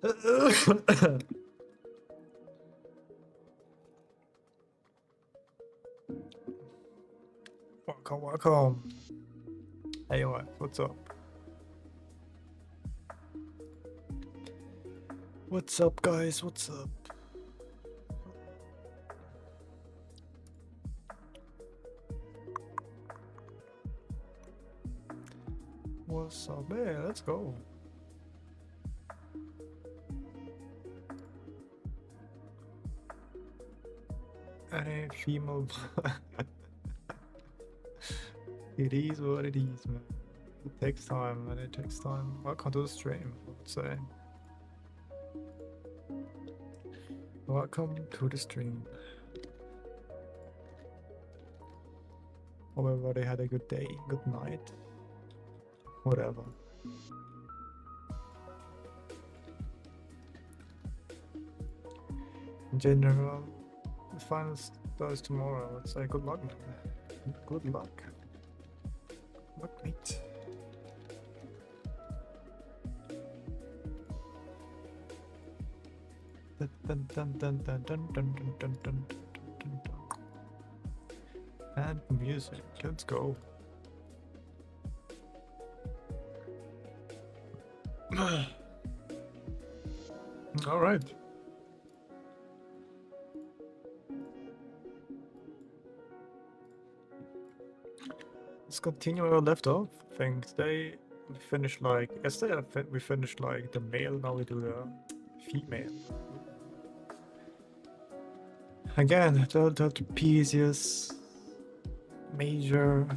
Welcome, welcome. Hey, what's up? What's up, guys? What's up? What's up? Hey, let's go. Any female. It is what it is, man. It takes time, man. It takes time. Welcome to the stream, I would say. Welcome to the stream. Hope everybody had a good day, good night, whatever. In general, the final starts tomorrow. Let's say good luck, man. Good luck. Look, mate. Dun, dun, dun, dun, dun, dun, dun, dun, dun, dun, dun. And music. Let's go. All right. Let's continue where we left off. I think today we finished like yesterday. We finished like the male. Now we do the female. Again, the trapezius, major.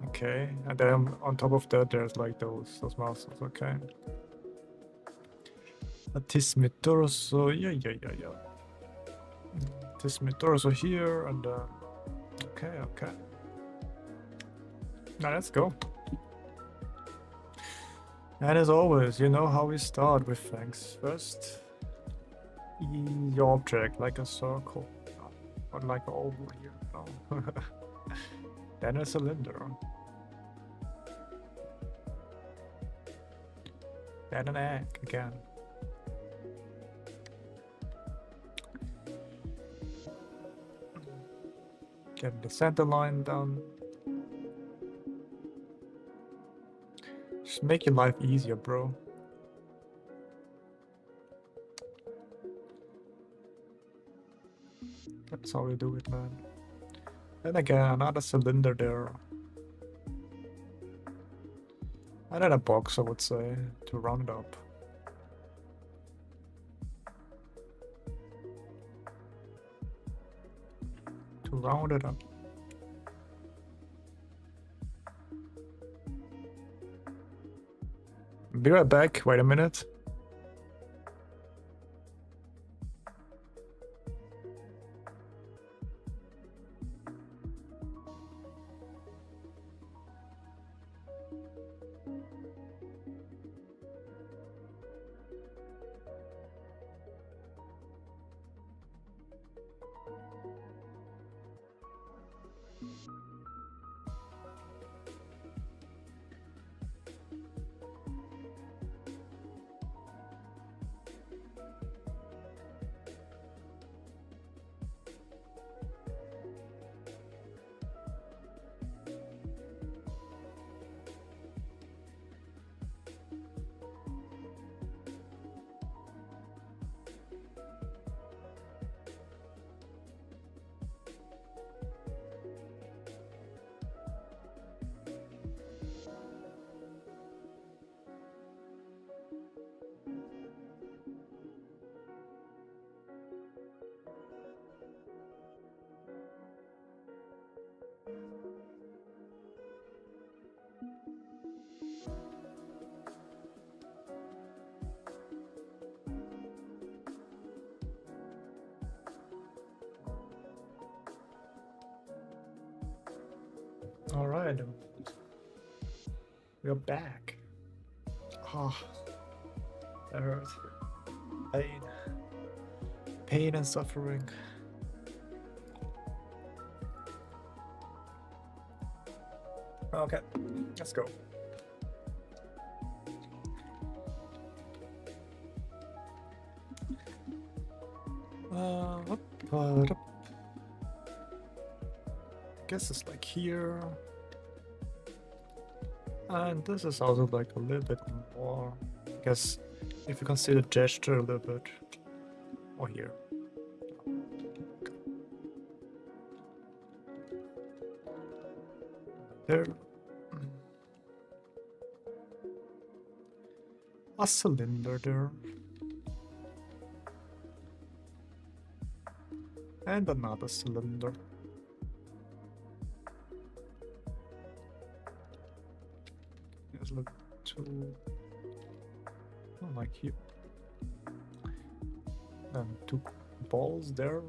Okay, and then on top of that, there's like those muscles. Okay. Latissimus dorso. Yeah. Latissimus dorso here, and okay. Now let's go. And as always, you know how we start with things. First, the object, like a circle, or like an oval here. No. Then a cylinder. Then an egg again. Get the center line down. Just make your life easier, bro. That's how we do it, man. Then again, another cylinder there. And then a box, I would say, to round up. To round it up. Be right back, wait a minute. All right, we're back. Oh, that hurts. Pain and suffering. Okay, let's go. Up, up. I guess it's like here. And this is also like a little bit more. I guess if you consider gesture a little bit. Or here. There. A cylinder there. And another cylinder. Let's look to like here. And two balls there.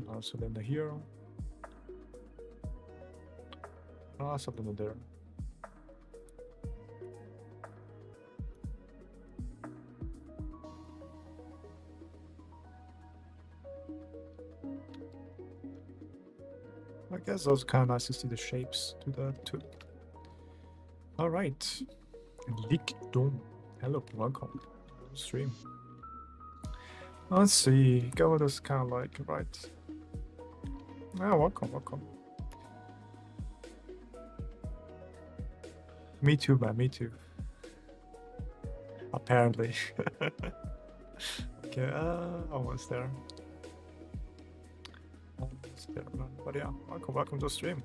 Another cylinder here. Another cylinder there. I guess it was kind of nice to see the shapes to that too. Alright. Leak Dome. Hello, welcome. Stream. Let's see. Go with this kind of like, right. Yeah, welcome, welcome. Me too, man, me too. Apparently. Okay, almost there. But yeah, welcome to the stream.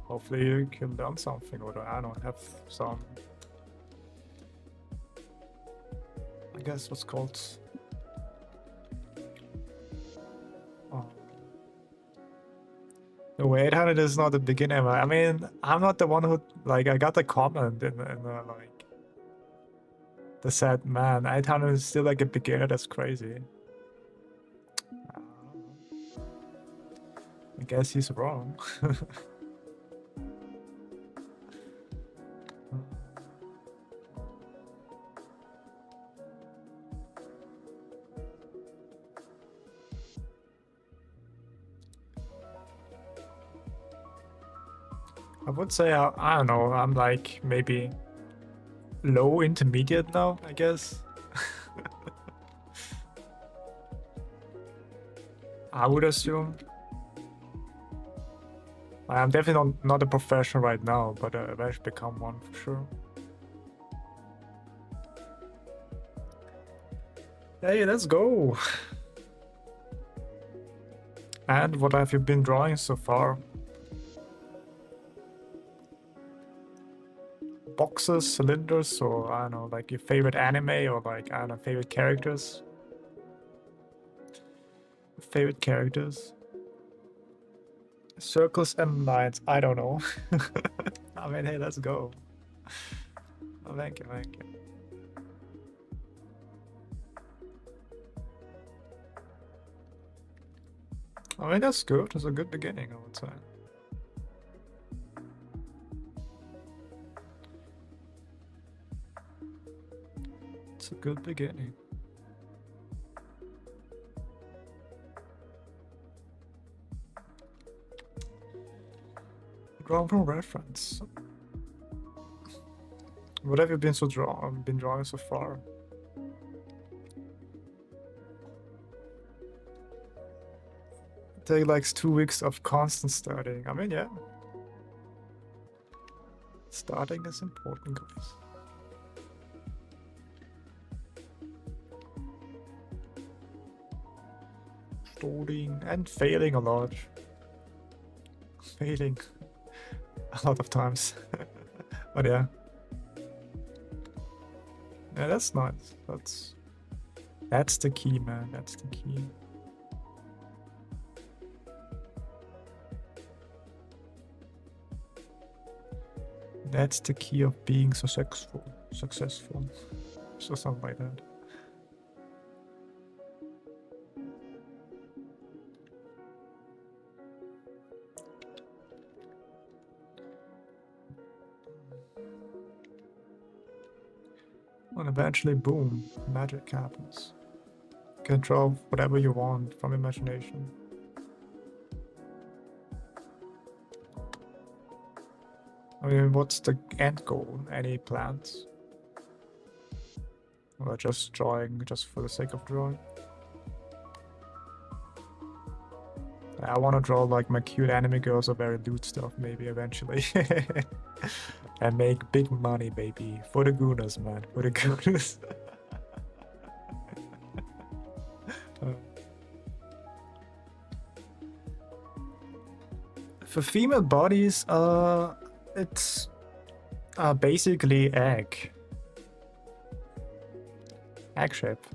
Hopefully you can learn something, or I don't know, have some, I guess what's called, no, 800 is not the beginner. I mean, I'm not the one who, like, I got a comment in like, that said, man, 800 is still like a beginner, that's crazy. I guess he's wrong. I would say, I don't know, I'm like maybe low intermediate now, I guess. I would assume. I'm definitely not a professional right now, but I should become one for sure. Hey, let's go! And what have you been drawing so far? Boxes, cylinders, or I don't know, like your favorite anime, or like, I don't know, favorite characters? Favorite characters? Circles and lines, I don't know. I mean, hey, let's go. Oh, thank you, thank you. I mean, that's good. It's a good beginning, I would say. It's a good beginning. Drawn from reference. What have you been drawing so far? Take like 2 weeks of constant studying. I mean, yeah. Starting is important, guys. Starting and failing a lot. Failing a lot of times. But yeah. Yeah, that's nice. That's the key, man. That's the key. That's the key of being successful. So something like that. And eventually, boom, magic happens. You can draw whatever you want from imagination. I mean, what's the end goal? Any plans? Or just drawing, just for the sake of drawing. I want to draw like my cute anime girls or very lewd stuff maybe eventually. And make big money, baby. For the gooners, man. For the gooners. For female bodies, it's basically egg shape.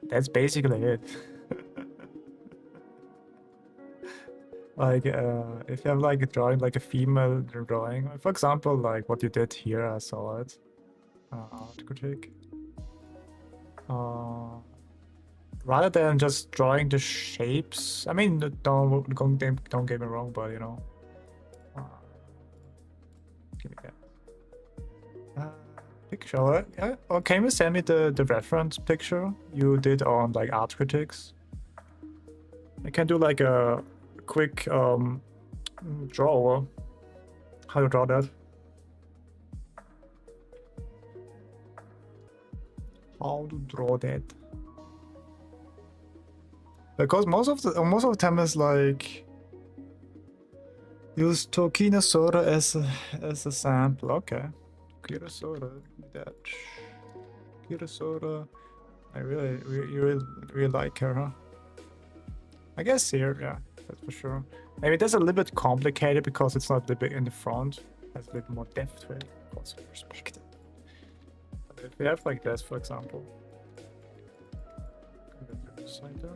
That's basically it. Like, if you have like a drawing, like a female drawing, for example, like what you did here, I saw it. Art critique. Rather than just drawing the shapes, I mean, don't get me wrong, but you know, give me that picture. Yeah. Or can you send me the reference picture you did on like art critics? I can do like a quick draw. How to draw that? How to draw that? Because most of the time is like use Tokina soda as a sample. Okay, Tokina soda. That Tokina soda. I really like her, huh? I guess here, yeah, that's for sure. Maybe that's a little bit complicated because it's not a little bit in the front. It has a little more depth to it. Also perspective. But if we have like this, for example. Side there.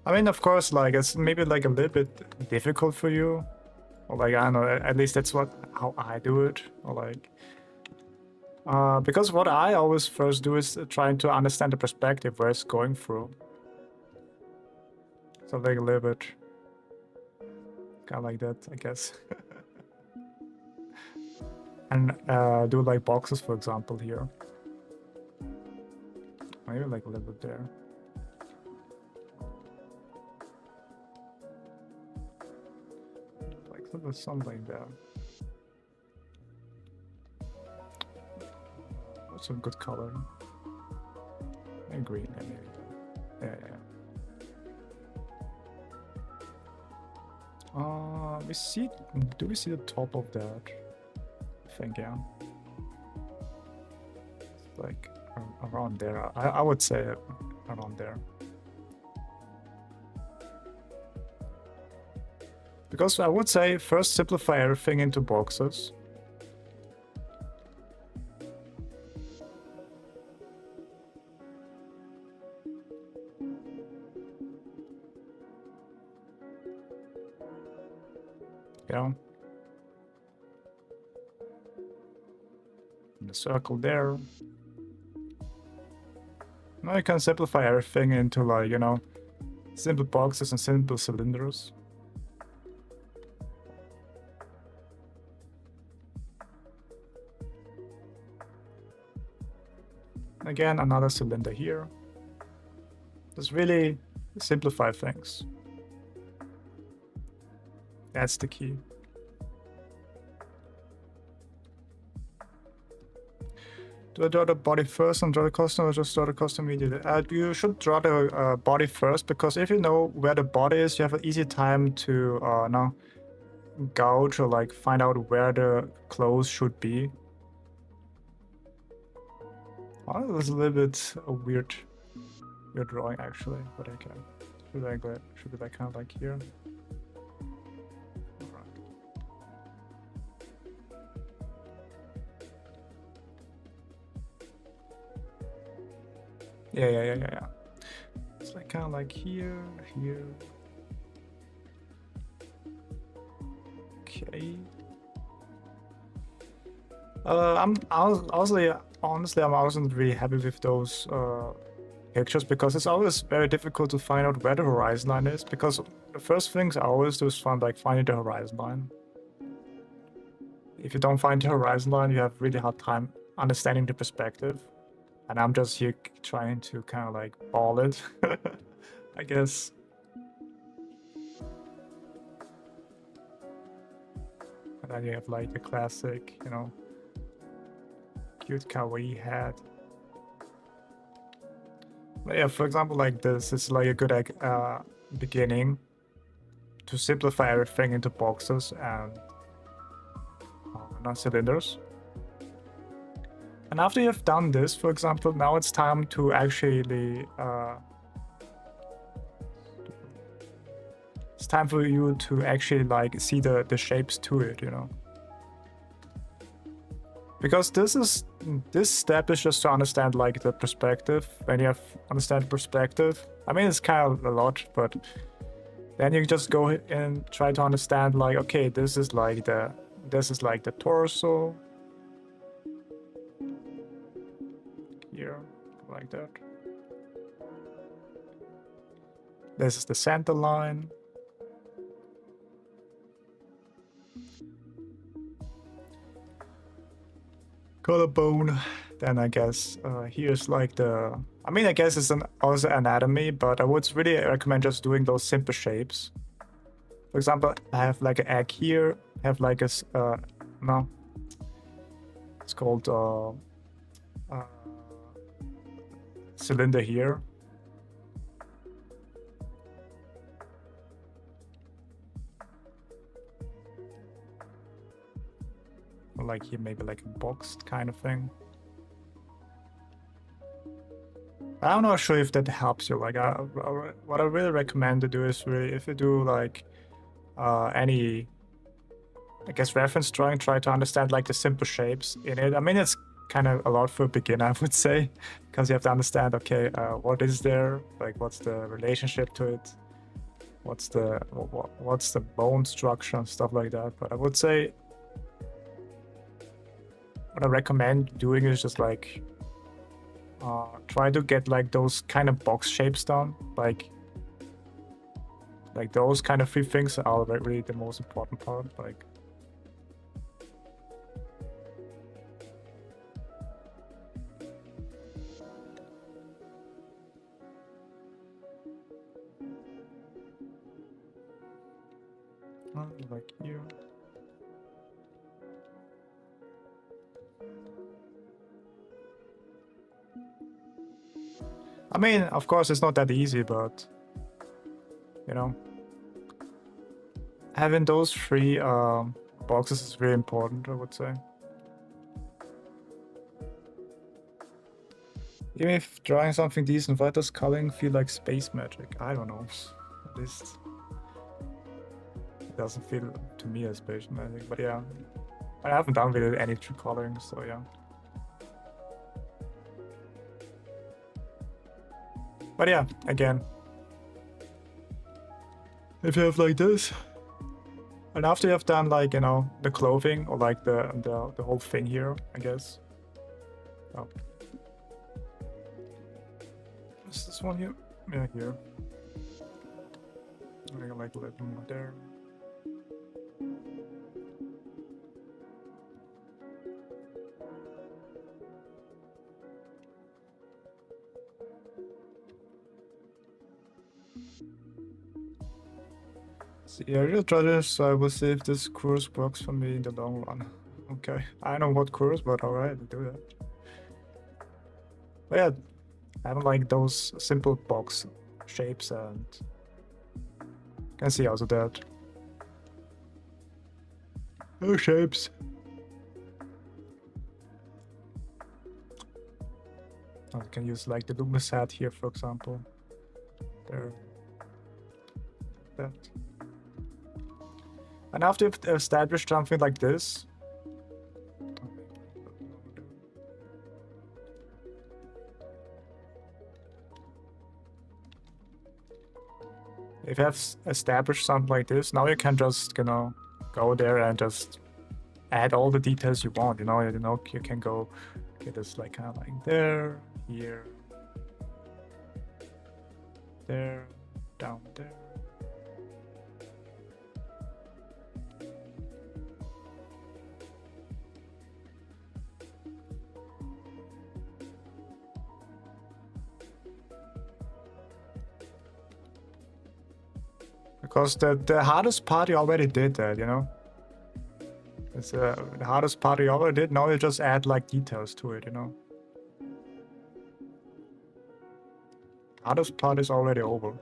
I mean, of course, like it's maybe like a little bit difficult for you, or like I don't know. At least that's how I do it, or like because what I always first do is trying to understand the perspective where it's going through. So like a little bit, kind of like that, I guess. And do like boxes, for example, here. Maybe like a little bit there. Something there. What's a good color? And green, maybe. Yeah. We see. Do we see the top of that? I think, yeah. It's like around there. I would say around there. Because I would say first simplify everything into boxes. Yeah. And the circle there. Now you can simplify everything into like, you know, simple boxes and simple cylinders. Again, another cylinder here. Just really simplify things. That's the key. Do I draw the body first and draw the costume, or just draw the costume immediately? You should draw the body first, because if you know where the body is, you have an easy time to now gouge or like find out where the clothes should be. Oh, it was a little bit a weird drawing actually, but okay. Should be like kind of like here. Yeah. It's like kind of like here. Okay. Honestly, I wasn't really happy with those pictures, because it's always very difficult to find out where the horizon line is, because the first things I always do is finding the horizon line. If you don't find the horizon line, you have really hard time understanding the perspective. And I'm just here trying to kind of like ball it, I guess. And then you have like the classic, you know, cute kawaii hat. But yeah, for example, like this is like a good beginning to simplify everything into boxes and not cylinders. And after you've done this, for example, now it's time to actually it's time for you to actually like see the shapes to it, you know. Because this step is just to understand like the perspective. When you have understand perspective, I mean it's kind of a lot, but then you just go and try to understand like, okay, this is like the torso. Here, like that. This is the center line. Collarbone. Then I guess here's like the. I mean, I guess it's also anatomy, but I would really recommend just doing those simple shapes. For example, I have like an egg here. I have like a no. It's called cylinder here. Or like here, maybe like a boxed kind of thing. I'm not sure if that helps you. Like, what I really recommend to do is really, if you do like any, I guess, reference drawing, try to understand like the simple shapes in it. I mean, it's kind of a lot for a beginner, I would say, because you have to understand, okay, what is there, like what's the relationship to it, what's the bone structure and stuff like that. But I would say what I recommend doing is just like try to get like those kind of box shapes down, like those kind of three things are really the most important part. Like here. I mean, of course, it's not that easy, but you know, having those three boxes is very important, I would say. Even if drawing something decent, why does coloring feel like space magic? I don't know. At least it doesn't feel to me as space magic, but yeah. I haven't done really any true coloring, so yeah. But yeah, again, if you have like this, and after you have done like, you know, the clothing or like the whole thing here, I guess. Oh. Is this one here? Yeah, here. I like a little more there. See, I will try this, so I will see if this course works for me in the long run. Okay, I don't know what course, but alright, I'll do that. But yeah, I have like those simple box shapes, and you can see also that those shapes. I can use like the Luminous hat here, for example. There. That. And after you've established something like this, if you have established something like this, now you can just, you know, go there and just add all the details you want. You know, you can go, okay, this like kind of like there, here, there, down there. Because the hardest part you already did that, you know? It's the hardest part you already did, now you just add like details to it, you know? Hardest part is already over.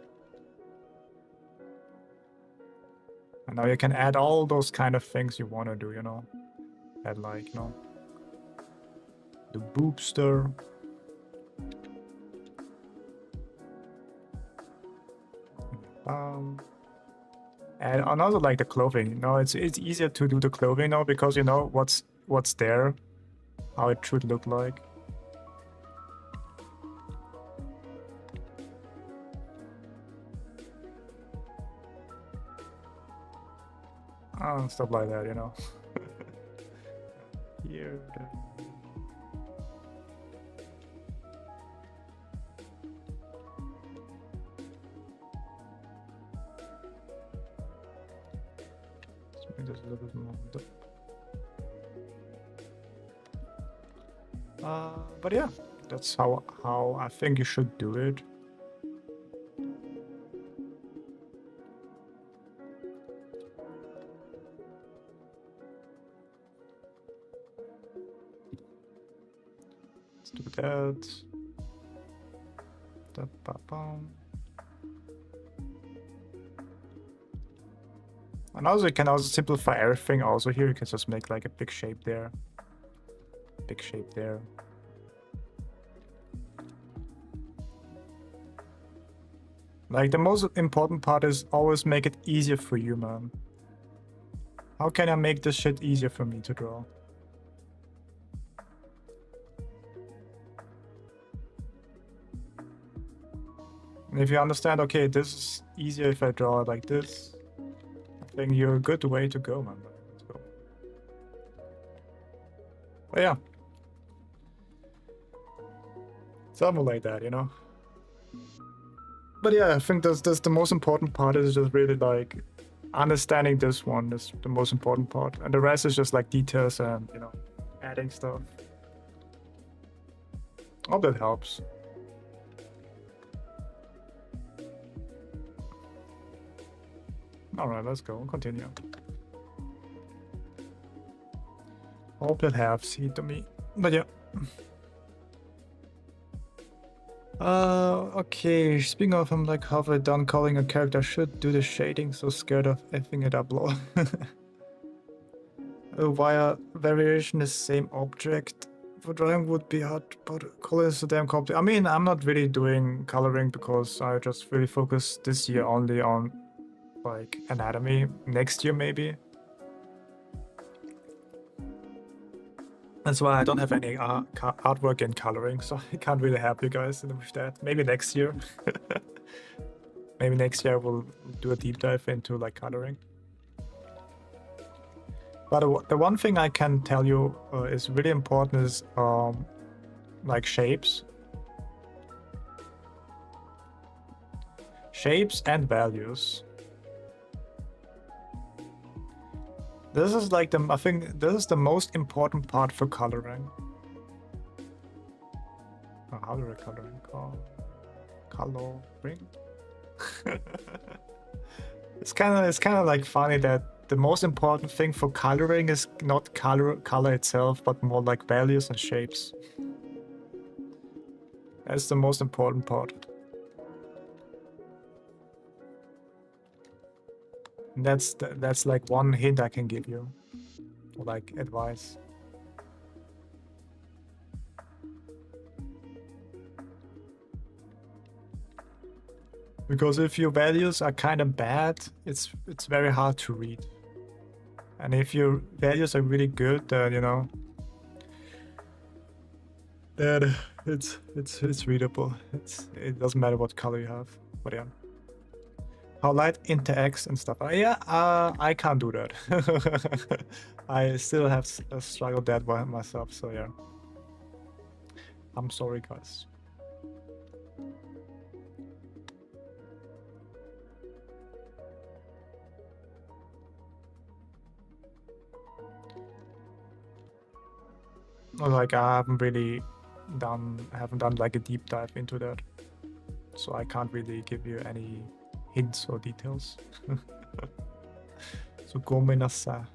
And now you can add all those kind of things you want to do, you know? Add like, you know, the boopster. And another like the clothing, you know, it's easier to do the clothing now because you know what's there, how it should look like. Stuff like that, you know. Here. Let's make this a little bit more. But yeah, that's how I think you should do it. Let's do that. And also you can also simplify everything also here. You can just make like a big shape there. Big shape there. Like the most important part is always make it easier for you, man. How can I make this shit easier for me to draw? And if you understand, okay, this is easier if I draw it like this, I think you're a good way to go, man. Let's go. But yeah. Something like that, you know? But yeah, I think that's the most important part is just really like understanding this one is the most important part. And the rest is just like details and, you know, adding stuff. Hope that helps. Alright, let's go. Continue. Hope that helps to me. But yeah. Okay, speaking of him, like halfway done calling a character, should do the shading, so scared of effing it up, lol. Via variation the same object for drawing would be hard, but color is so damn complicated. I mean, I'm not really doing coloring because I just really focus this year only on like anatomy. Next year maybe. That's why I don't have any artwork in coloring, so I can't really help you guys with that. Maybe next year. Maybe next year we'll do a deep dive into like coloring. But the one thing I can tell you is really important is like shapes. Shapes and values. This is like I think this is the most important part for coloring. Oh, how do I coloring? Coloring? It's kind of like funny that the most important thing for coloring is not color itself, but more like values and shapes. That's the most important part. And that's like one hint I can give you, or like advice. Because if your values are kind of bad, it's very hard to read. And if your values are really good, then you know, then it's readable. It doesn't matter what color you have. But yeah. How light interacts and stuff. I can't do that. I still have struggled that by myself, so yeah. I'm sorry, guys. Like I haven't done like a deep dive into that, so I can't really give you any hints or details. Så come nasa.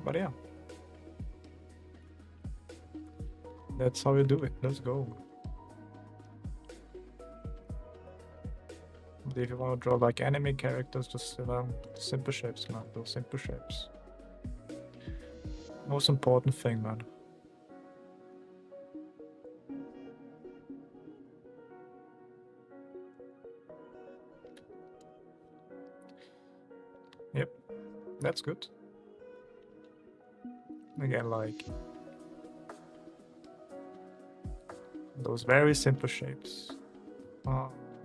But yeah, that's how you do it. Let's go. If you want to draw like anime characters, just simple shapes, man. Those simple shapes. Most important thing, man. Yep, that's good. Again, like those very simple shapes.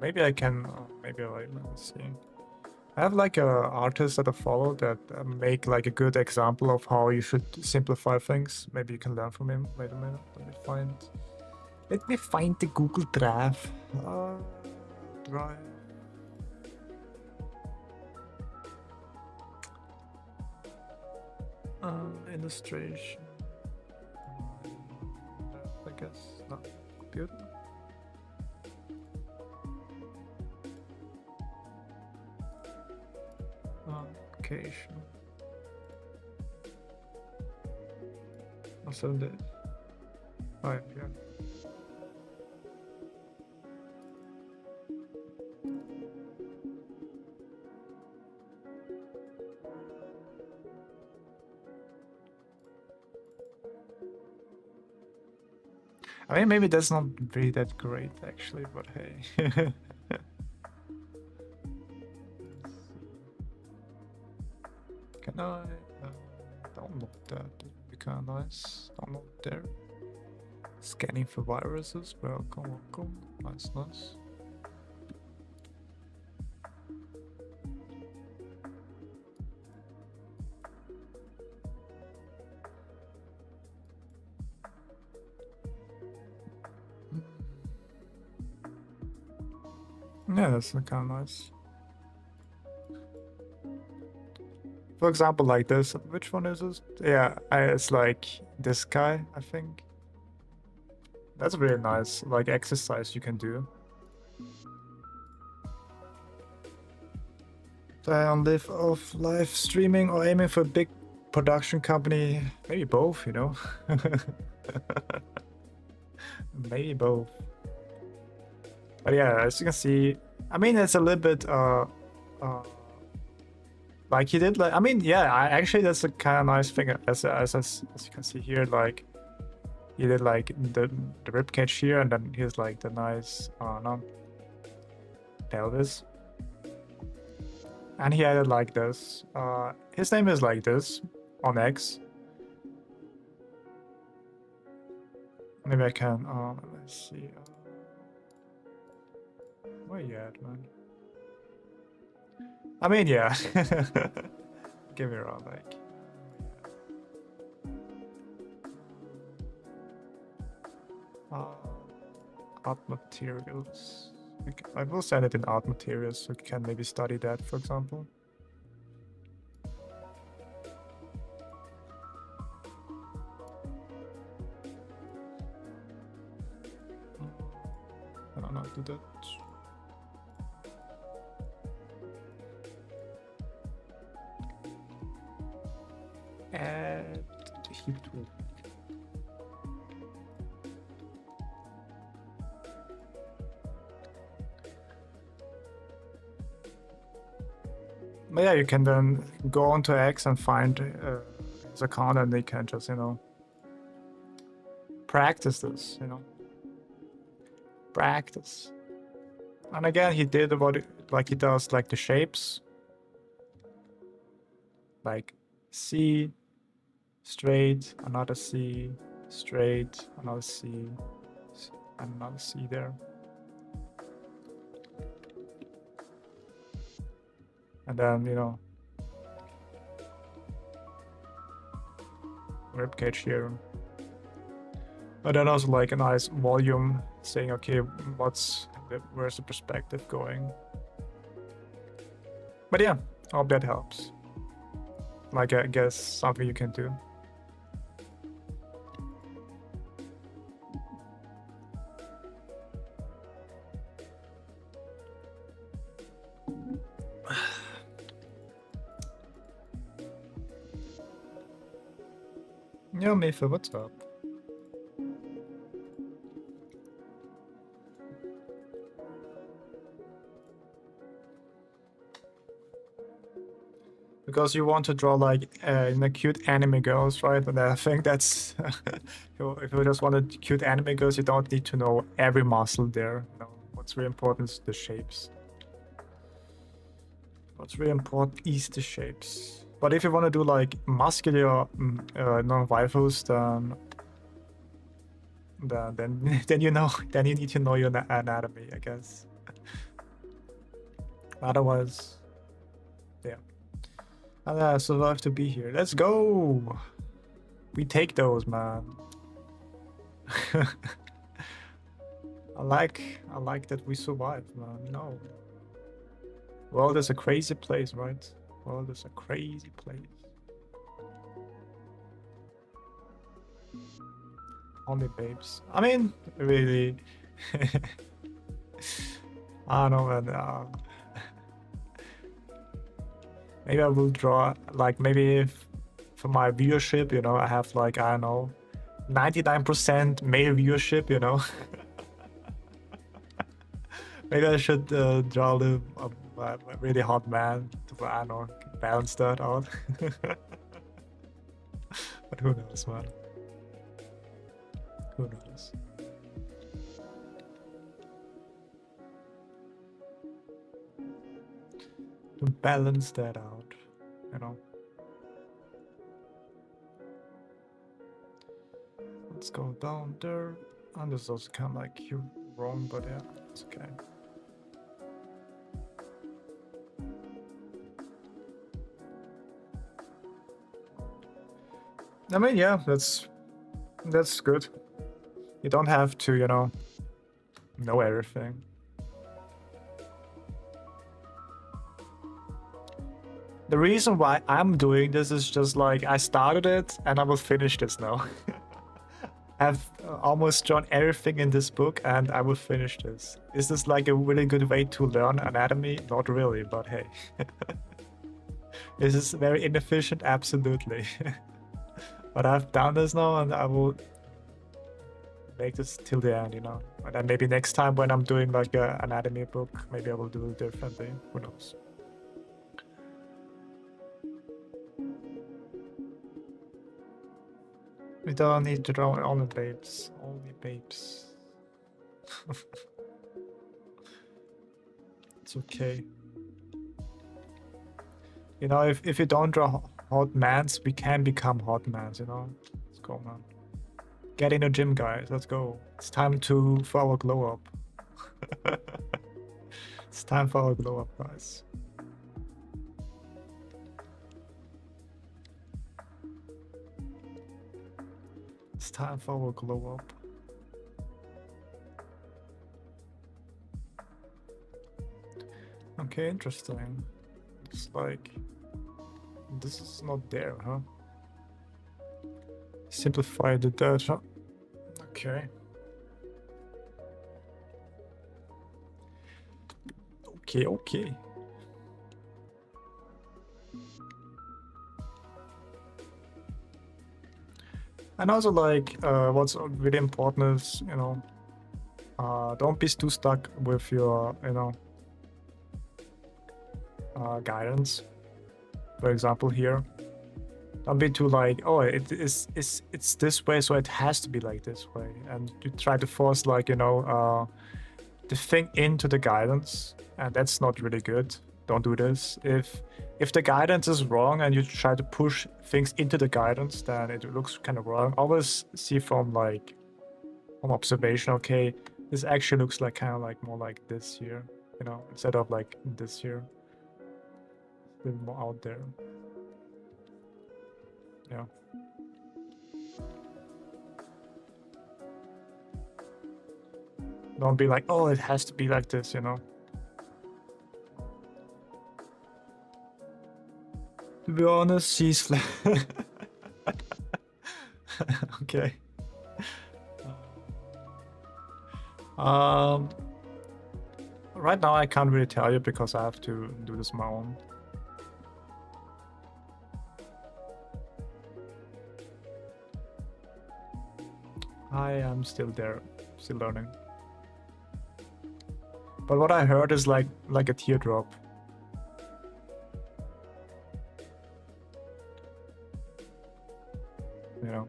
Maybe I can. Maybe let me see. I have like a artist that I follow that make like a good example of how you should simplify things. Maybe you can learn from him. Wait a minute. Let me find the Google Drive. Drive. Illustration. I guess not. Computer. Application. Also the. Oh yeah. I mean, maybe that's not really that great, actually, but hey. Can I download that? That'd be kind of nice. Download there. Scanning for viruses. Welcome. Nice. Yeah, that's kind of nice. For example, like this. Which one is this? Yeah, it's like this guy, I think. That's really nice, like exercise you can do. On live streaming or aiming for a big production company? Maybe both, you know. Maybe both. But yeah, as you can see, I mean, it's a little bit like he did. Like, I mean, yeah, actually that's a kind of nice thing. As you can see here, like he did like the ribcage here, and then here's like the nice pelvis, and he added like this. His name is like this on X. Maybe I can. Let's see. Where you at, man? I mean, yeah. Give me a wrong, like. Art materials. I will send it in art materials, so you can maybe study that, for example. I don't know how to do that. Add heat tool. But yeah, you can then go onto X and find his account, and they can just, you know, practice this, you know. Practice. And again, he did what like he does, like the shapes, like C, straight, another C, straight, another C, and another C there. And then, you know, ribcage here. But then also like a nice volume saying, okay, where's the perspective going? But yeah, I hope that helps. Like, I guess something you can do. Yeah, Mayfair, what's up? Because you want to draw like cute anime girls, right? And I think that's if you just want cute anime girls, you don't need to know every muscle there. You know, what's really important is the shapes. What's really important is the shapes. But if you want to do like muscular non-waifus, then you know then you need to know your anatomy, I guess. Otherwise, yeah. And I survived to be here. Let's go. We take those, man. I like that we survived, man. You know. World is a crazy place, right? World is a crazy place. Only babes. I mean, really. I don't know, man. Maybe I will draw, like, maybe if for my viewership, you know, I have, like, I don't know, 99% male viewership, you know. Maybe I should draw a really hot man to, I don't know, balance that out. But who knows, man? Who knows? To balance that out, you know. Let's go down there. And this is also kind of like you wrong, but yeah, it's okay. I mean, yeah, that's good. You don't have to, you know everything. The reason why I'm doing this is just like I started it and I will finish this now. I've almost drawn everything in this book and I will finish this. Is this like a really good way to learn anatomy? Not really, but hey. Is this very inefficient? Absolutely. But I've done this now and I will make this till the end, you know. And then maybe next time when I'm doing like an anatomy book, maybe I will do it differently. Who knows? We don't need to draw only babes. Only babes. It's okay. You know, if you don't draw hot mans, we can become hot mans, you know? Let's go, man. Get in the gym, guys. Let's go. It's time for our glow up. It's time for our glow up, guys. It's time for our glow up. Okay, interesting. It's like this is not there, huh? Simplify the data. Okay. Okay. And also, like, what's really important is, you know, don't be too stuck with your, you know, guidance. For example, here, don't be too like, oh, it's this way, so it has to be like this way, and you try to force, like, you know, the thing into the guidance, and that's not really good. Don't do this. If the guidance is wrong and you try to push things into the guidance, then it looks kind of wrong. Always see from observation, okay, this actually looks like kind of like more like this here, you know, instead of like this here. A little more out there. Yeah. Don't be like, oh, it has to be like this, you know. To be honest, she's okay. Right now I can't really tell you because I have to do this on my own. I am still there, still learning. But what I heard is like a teardrop. You know.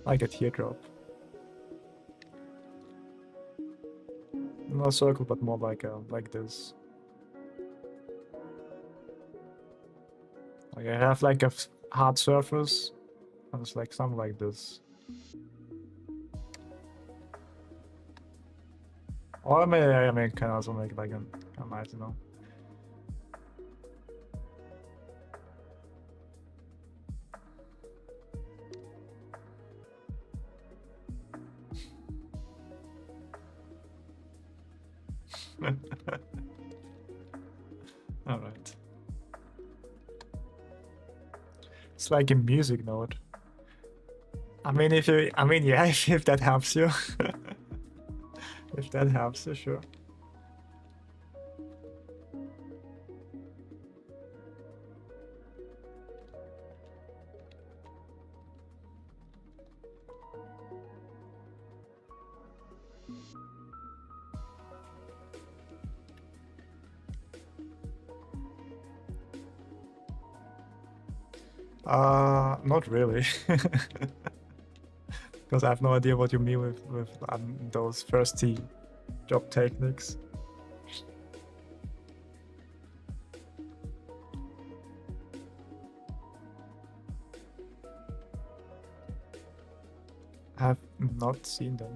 Like a teardrop. Not a circle, but more like this. Like I have like a hard surface, and it's like something like this. Or I mean, can also make like a nice, you know. All right. It's like a music note. I mean, yeah, if that helps you. If that helps you, sure. Not really. Because I have no idea what you mean with those first T job techniques. I have not seen them.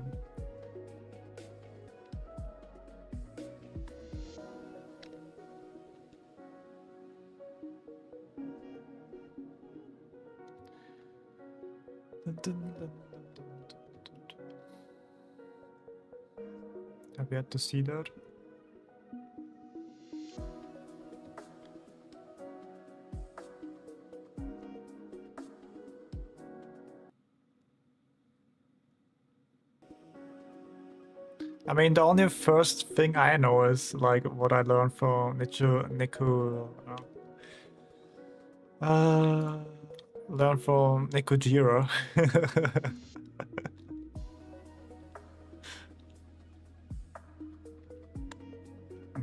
Have yet to see that. I mean, the only first thing I know is like what I learned from learned from Nikojiro.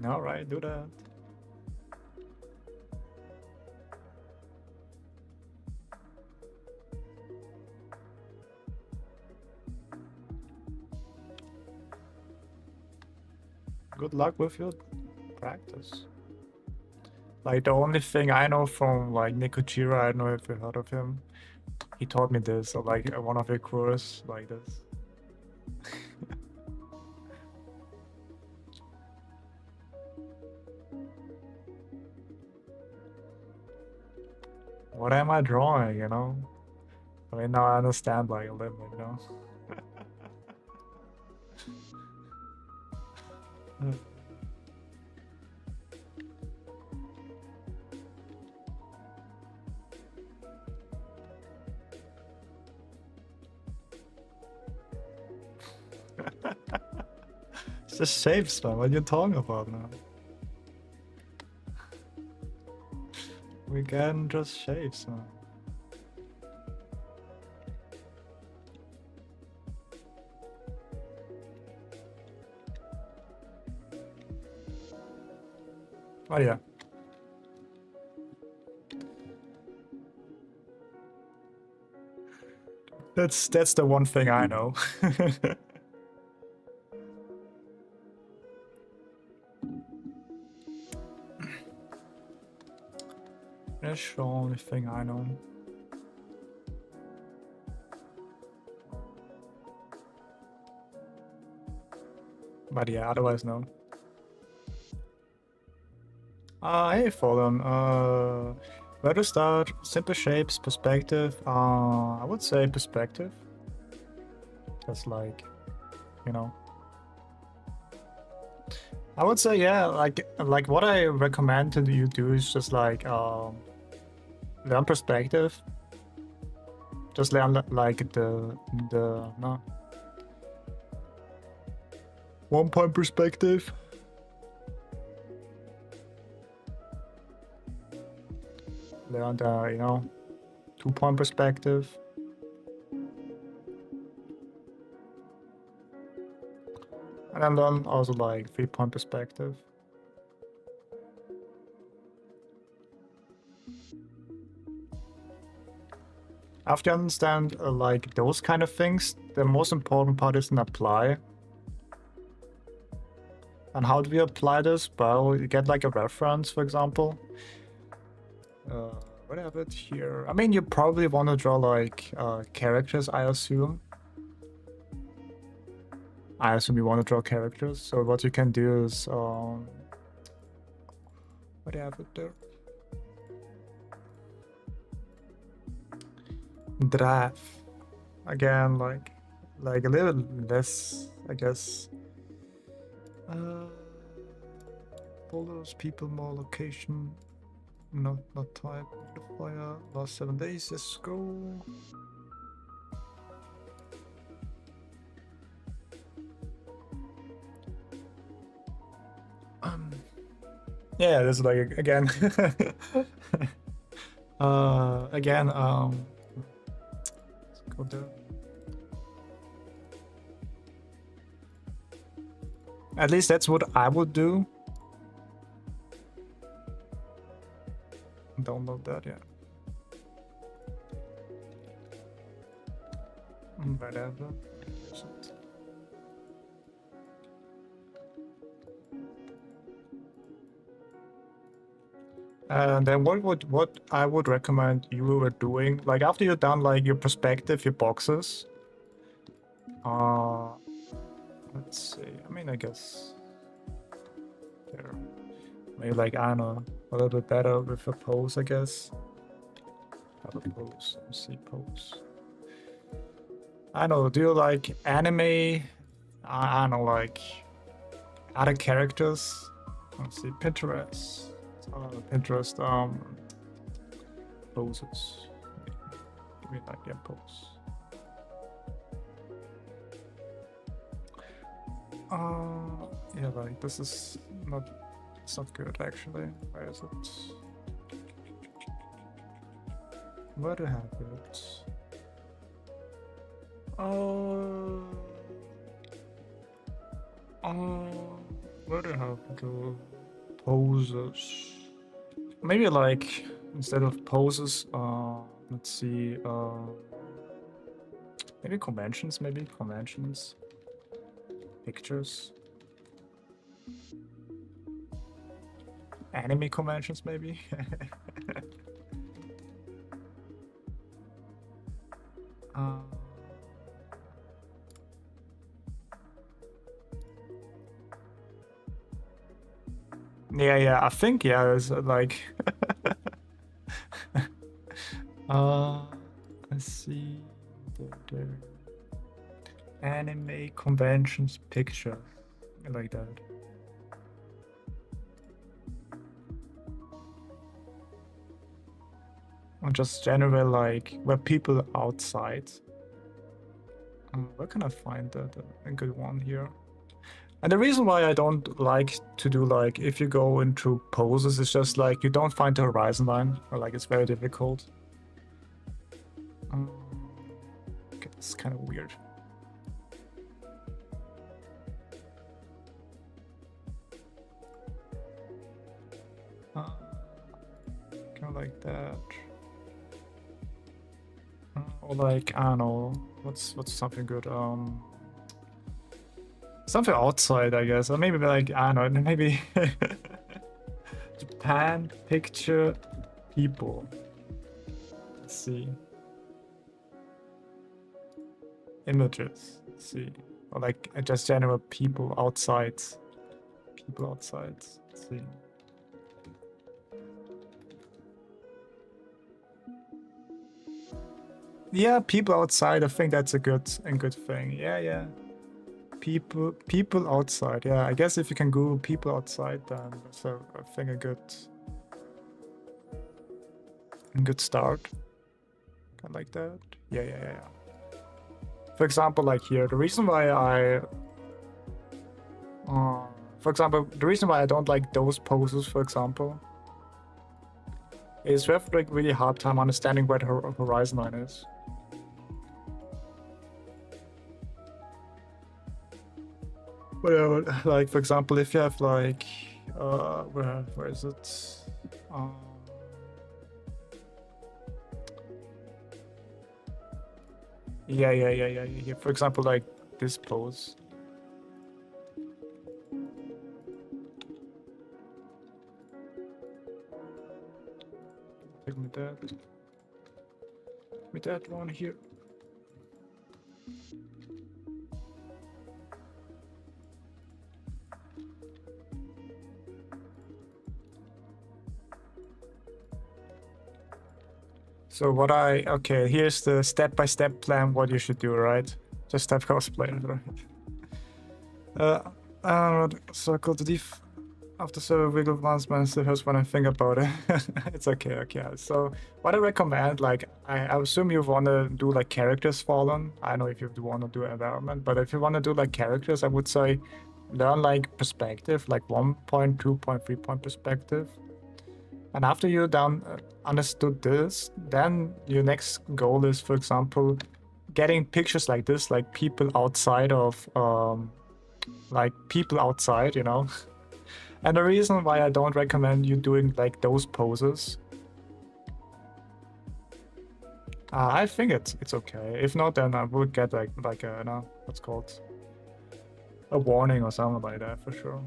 All right, do that. Good luck with your practice. Like the only thing I know from like Nikojiro, I don't know if you heard of him. He taught me this, or like one of the course like this. What am I drawing, you know? I mean, now I understand like a little bit, you know? It's just shapes, man. What are you talking about now? We can just shapes, man. Oh yeah. That's the one thing I know. That's the only thing I know. But yeah, otherwise no. Hey Fallen, where to start? Simple shapes, perspective. I would say perspective. Just like, you know. I would say yeah, like what I recommend to you do is just like learn perspective. Just learn like the no 1 point perspective. Learn the 2 point perspective. And then learn also like 3-point perspective. After you understand like those kind of things, the most important part is an apply. And how do we apply this? Well, you get like a reference, for example. What have it here? I mean, you probably want to draw like characters, I assume. I assume you want to draw characters. So what you can do is, what do you have it there? Draft. Again, like a little less, I guess. Folders, people, more location. Not type, modifier. Last 7 days. Let's go. Yeah, this is like again. Again. Let's go there. At least that's what I would do. Download that, yeah. Whatever. And then what I would recommend you were doing, like after you're done like your perspective, your boxes. Let's see. I mean, I guess there. Maybe like I don't know, a little bit better with a pose, I guess. Have a pose. Let's see pose. I don't know. Do you like anime? I don't know, like other characters. Let's see Pinterest. Pinterest poses. Give me like that pose. Yeah, like this is not. It's not good actually. Where is it? Where do I have it? Where do I have the poses? Maybe like instead of poses, let's see, maybe conventions, pictures, anime conventions, maybe. Yeah, I think, yeah, there's like let's see the anime conventions picture, like that. Or just general, like where people outside. Where can I find a good one here? And the reason why I don't like to do like if you go into poses, it's just like you don't find the horizon line, or like it's very difficult. Okay, it's kind of weird. Kind of like that. Or like I don't know, what's something good? Something outside, I guess, or maybe like I don't know, maybe Japan picture people. Let's see. Images. Let's see. Or like just general people outside. People outside. Let's see. Yeah, people outside. I think that's a good thing. Yeah. People outside. Yeah, I guess if you can Google people outside, then that's I think a good start. Kind of like that. Yeah. For example, like here, the reason why the reason why I don't like those poses, for example, is we have like really hard time understanding where the horizon line is. Whatever, like for example, if you have like, where is it? Yeah. For example, like this pose. Take me that one here. So what okay, here's the step-by-step plan what you should do, right? Just have cosplay, right? Circle the diff after several wiggle once man the first when I think about it. It's okay. So what I recommend, like I assume you wanna do like characters fallen. I don't know if you wanna do environment, but if you wanna do like characters, I would say learn like perspective, like 1 point, 2 point, 3 point perspective. And after you're done understood this, then your next goal is, for example, getting pictures like this, like people outside of, you know. And the reason why I don't recommend you doing like those poses, I think it's okay. If not, then I would get like a, no, what's called a warning or something like that for sure.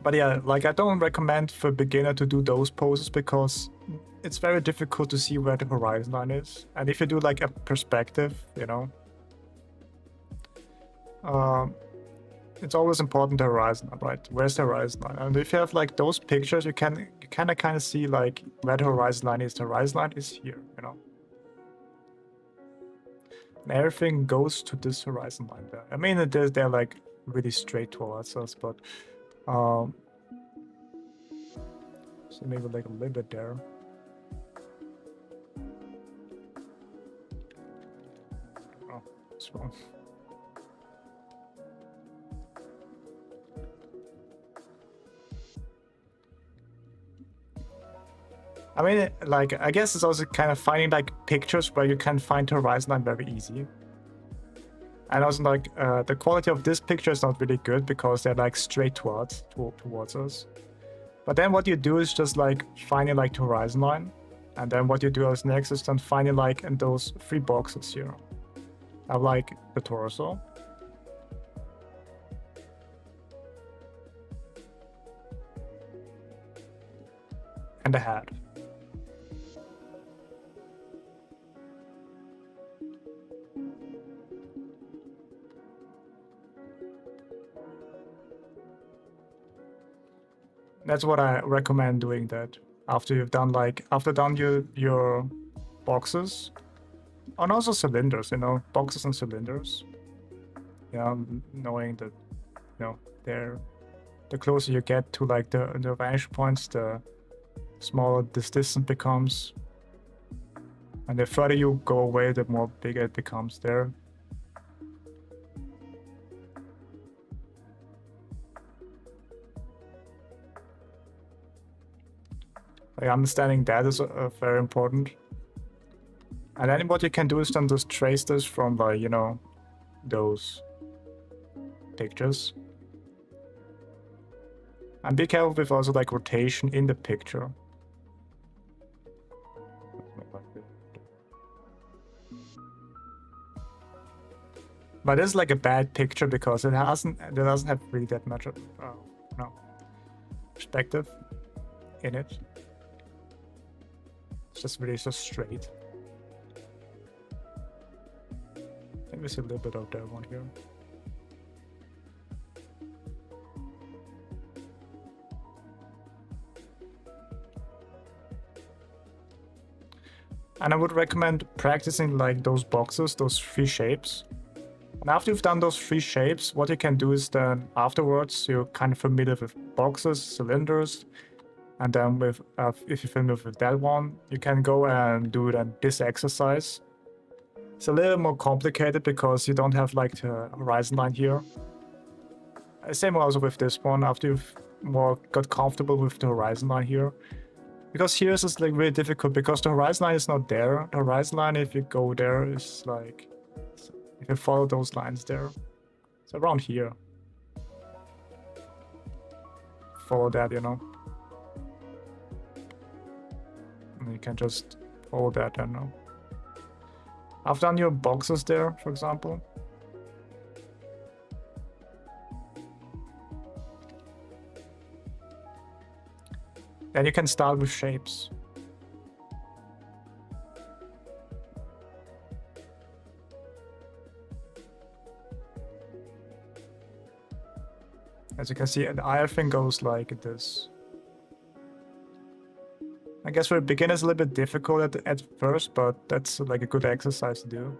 But yeah, like I don't recommend for beginner to do those poses because it's very difficult to see where the horizon line is. And if you do like a perspective, you know, it's always important the horizon line, right? Where's the horizon line? And if you have like those pictures, you kind of see like where the horizon line is. The horizon line is here, you know. And everything goes to this horizon line there. I mean, they're like really straight towards us, but so maybe like a little bit there. Oh, it's wrong. I mean, like, I guess it's also kind of finding like pictures where you can find the horizon line very easy. And also like the quality of this picture is not really good because they're like straight towards us. But then what you do is just like finding like the horizon line. And then what you do as next is then finding like in those 3 boxes here. I have like the torso. And the head. That's what I recommend doing that after you've done like your boxes and also cylinders, you know, boxes and cylinders. Yeah, knowing that, you know, the closer you get to like the vantage points, the smaller this distance becomes, and the further you go away, the more bigger it becomes there. Like understanding that is very important. And then what you can do is then just trace this from like, you know, those pictures. And be careful with also like rotation in the picture. But this is like a bad picture because it doesn't have really that much of perspective in it. It's just really so straight. I think we see a little bit of that one here. And I would recommend practicing like those boxes, those 3 shapes. And after you've done those 3 shapes, what you can do is then afterwards you're kind of familiar with boxes, cylinders, and then with if you're familiar with that one, you can go and do then this exercise. It's a little more complicated because you don't have like the horizon line here. Same also with this one, after you've more got comfortable with the horizon line here. Because here is just like really difficult because the horizon line is not there. The horizon line, if you go there, is like, if you follow those lines there, it's around here. follow that, you know. And you can just follow that, I don't know. I've done your boxes there, for example. Then you can start with shapes. As you can see, the eye thing goes like this. I guess for beginners a little bit difficult at first, but that's like a good exercise to do.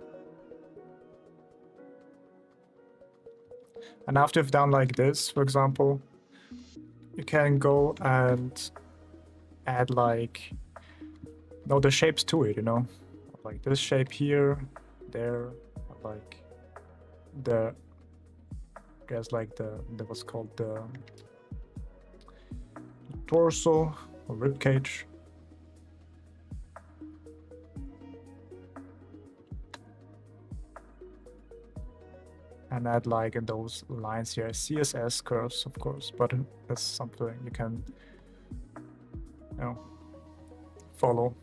And after you've done like this, for example, you can go and add like, the shapes to it, you know? Like this shape here, there, like there's like the what's called the torso or rib cage. And add like those lines here, CSS curves, of course, but that's something you can, follow.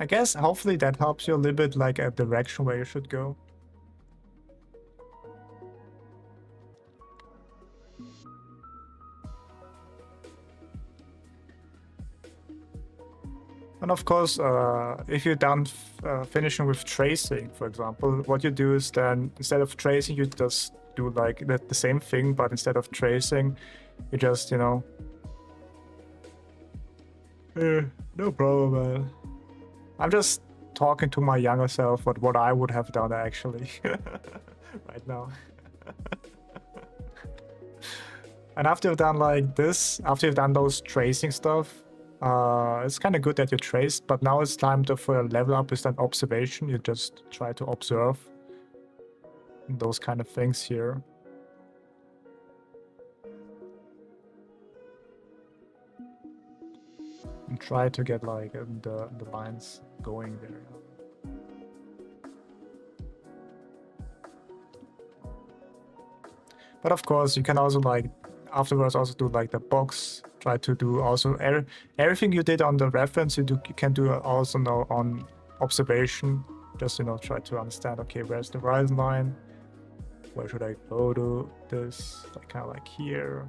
I guess hopefully that helps you a little bit, like a direction where you should go. And of course, if you're done finishing with tracing, for example, what you do is then, instead of tracing, you just do like the same thing, but instead of tracing, you just, no problem, man. I'm just talking to my younger self what I would have done actually right now. And after you've done like this, after you've done those tracing stuff, it's kind of good that you traced, but now it's time for a level up is an observation. You just try to observe those kind of things here. And try to get like the lines going there. But of course, you can also like afterwards also do like the box. Try to do also everything you did on the reference. You can do also now on observation. Just try to understand. Okay, where's the right line? Where should I go to this? Like kind of like here,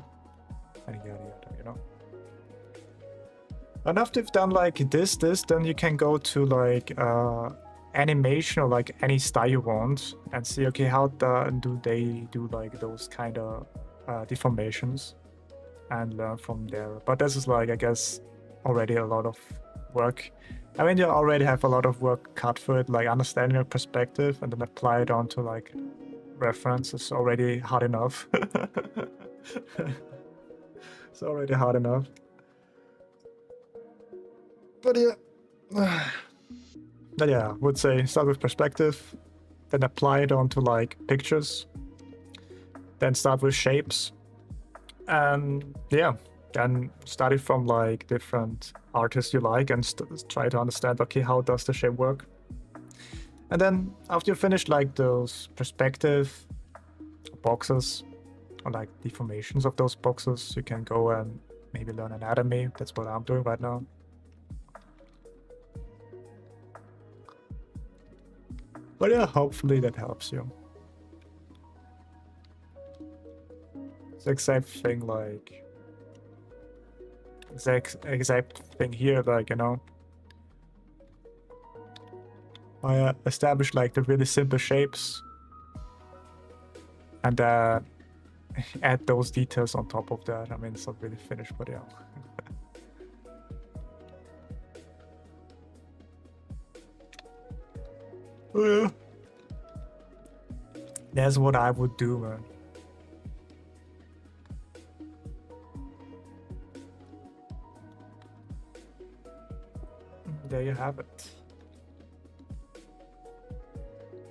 and yada yada. And after you've done like this, then you can go to like animation or like any style you want and see, okay, how do they do like those kind of deformations and learn from there. But this is like, I guess, already a lot of work. I mean, you already have a lot of work cut for it, like understanding your perspective and then apply it onto like reference is already hard enough. It's already hard enough. But yeah, I would say start with perspective, then apply it onto like pictures, then start with shapes, and yeah, then study from like different artists you like and try to understand, okay, how does the shape work? And then after you finish like those perspective boxes or like deformations of those boxes, you can go and maybe learn anatomy. That's what I'm doing right now. But yeah, hopefully that helps you. It's the exact thing, like exact thing here, like I established like the really simple shapes and add those details on top of that. I mean, it's not really finished, but yeah. Oh yeah. That's what I would do, man. There you have it.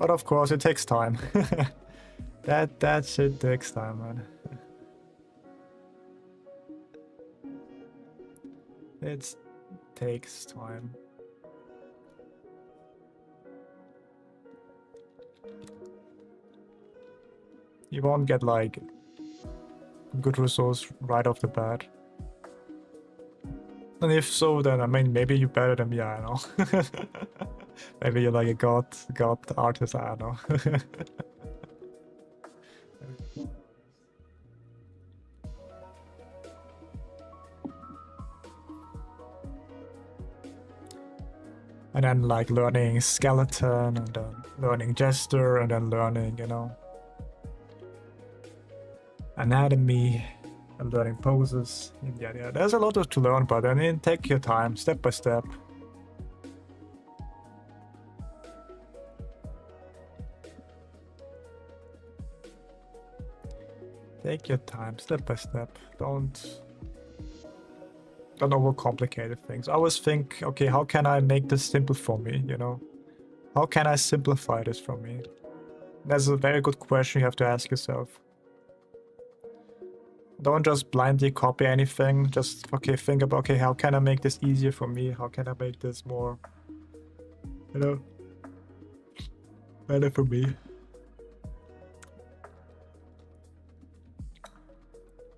But of course, it takes time. That shit takes time, man. It takes time. You won't get like good results right off the bat. And if so, then I mean, maybe you're better than me, I don't know. Maybe you're like a god artist, I don't know. And then like learning skeleton, and then learning gesture, and then learning, you know, anatomy, and learning poses. Yeah, there's a lot to learn, but I mean, take your time, step by step. Take your time, step by step. Don't overcomplicate things. I always think, okay, how can I make this simple for me, you know? How can I simplify this for me? That's a very good question you have to ask yourself. Don't just blindly copy anything. Just, okay, think about, okay, how can I make this easier for me? How can I make this more, you know, better for me?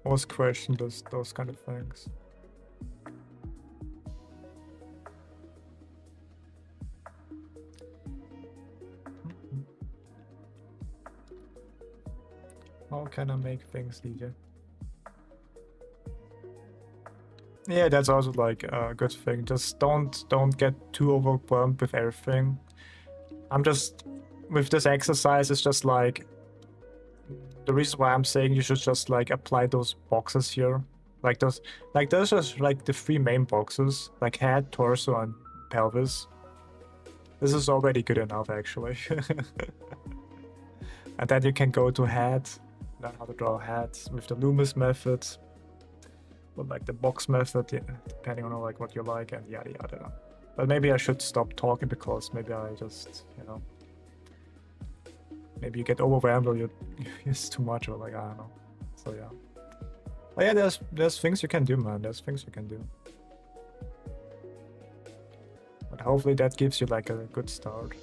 Always question those kind of things. How can I make things easier? Yeah, that's also like a good thing. Just don't get too overwhelmed with everything. I'm just, with this exercise, it's just like, the reason why I'm saying you should just like apply those boxes here. Like those are like the 3 main boxes, like head, torso, and pelvis. This is already good enough, actually. And then you can go to head, learn how to draw a head with the Loomis method, or like the box method, yeah, depending on like what you like, and yada yada. But maybe I should stop talking, because maybe I just, you know, maybe you get overwhelmed, or you it's too much, or like, I don't know. So yeah. But yeah, there's things you can do, man. There's things you can do. But hopefully that gives you like a good start.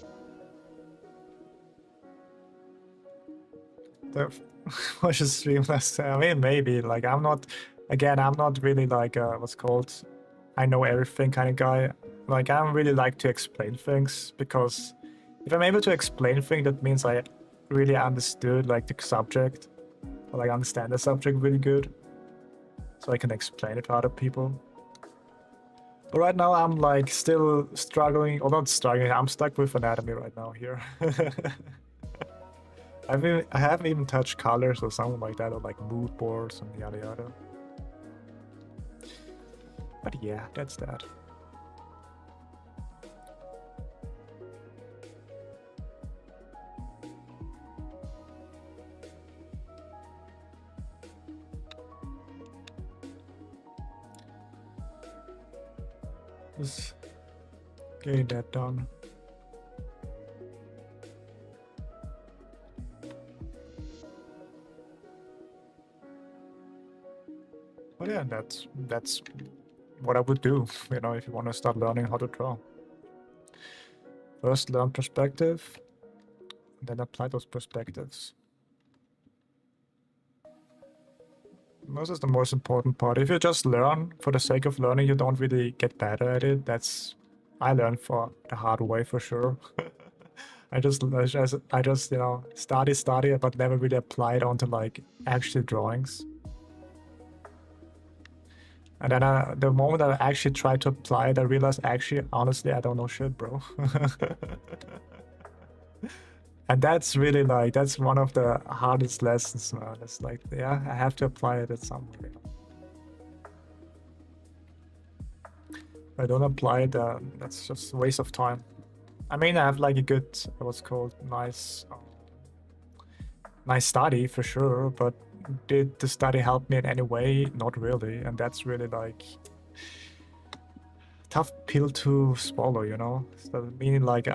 Watch a stream last time. I mean, maybe, like, I'm not really like what's called, I know everything kind of guy. Like, I don't really like to explain things, because if I'm able to explain things, that means I really understood like the subject, or like understand the subject really good, so I can explain it to other people. But right now I'm like still struggling, or not struggling, I'm stuck with anatomy right now here. I haven't even touched colors or something like that, or like mood boards and yada yada. But yeah, that's that. Just getting that done. But yeah, that's what I would do, you know, if you want to start learning how to draw. First learn perspective, then apply those perspectives. This is the most important part. If you just learn for the sake of learning, you don't really get better at it. I learned for the hard way, for sure. I just you know, study, but never really applied onto like actual drawings. And then the moment I actually tried to apply it, I realized, actually, honestly, I don't know shit, bro. And that's really like, that's one of the hardest lessons, man. It's like, yeah, I have to apply it at some way. If I don't apply it, that's just a waste of time. I mean, I have like a good, what's called, nice study for sure, but did the study help me in any way? Not really. And that's really like tough pill to swallow, you know? So meaning like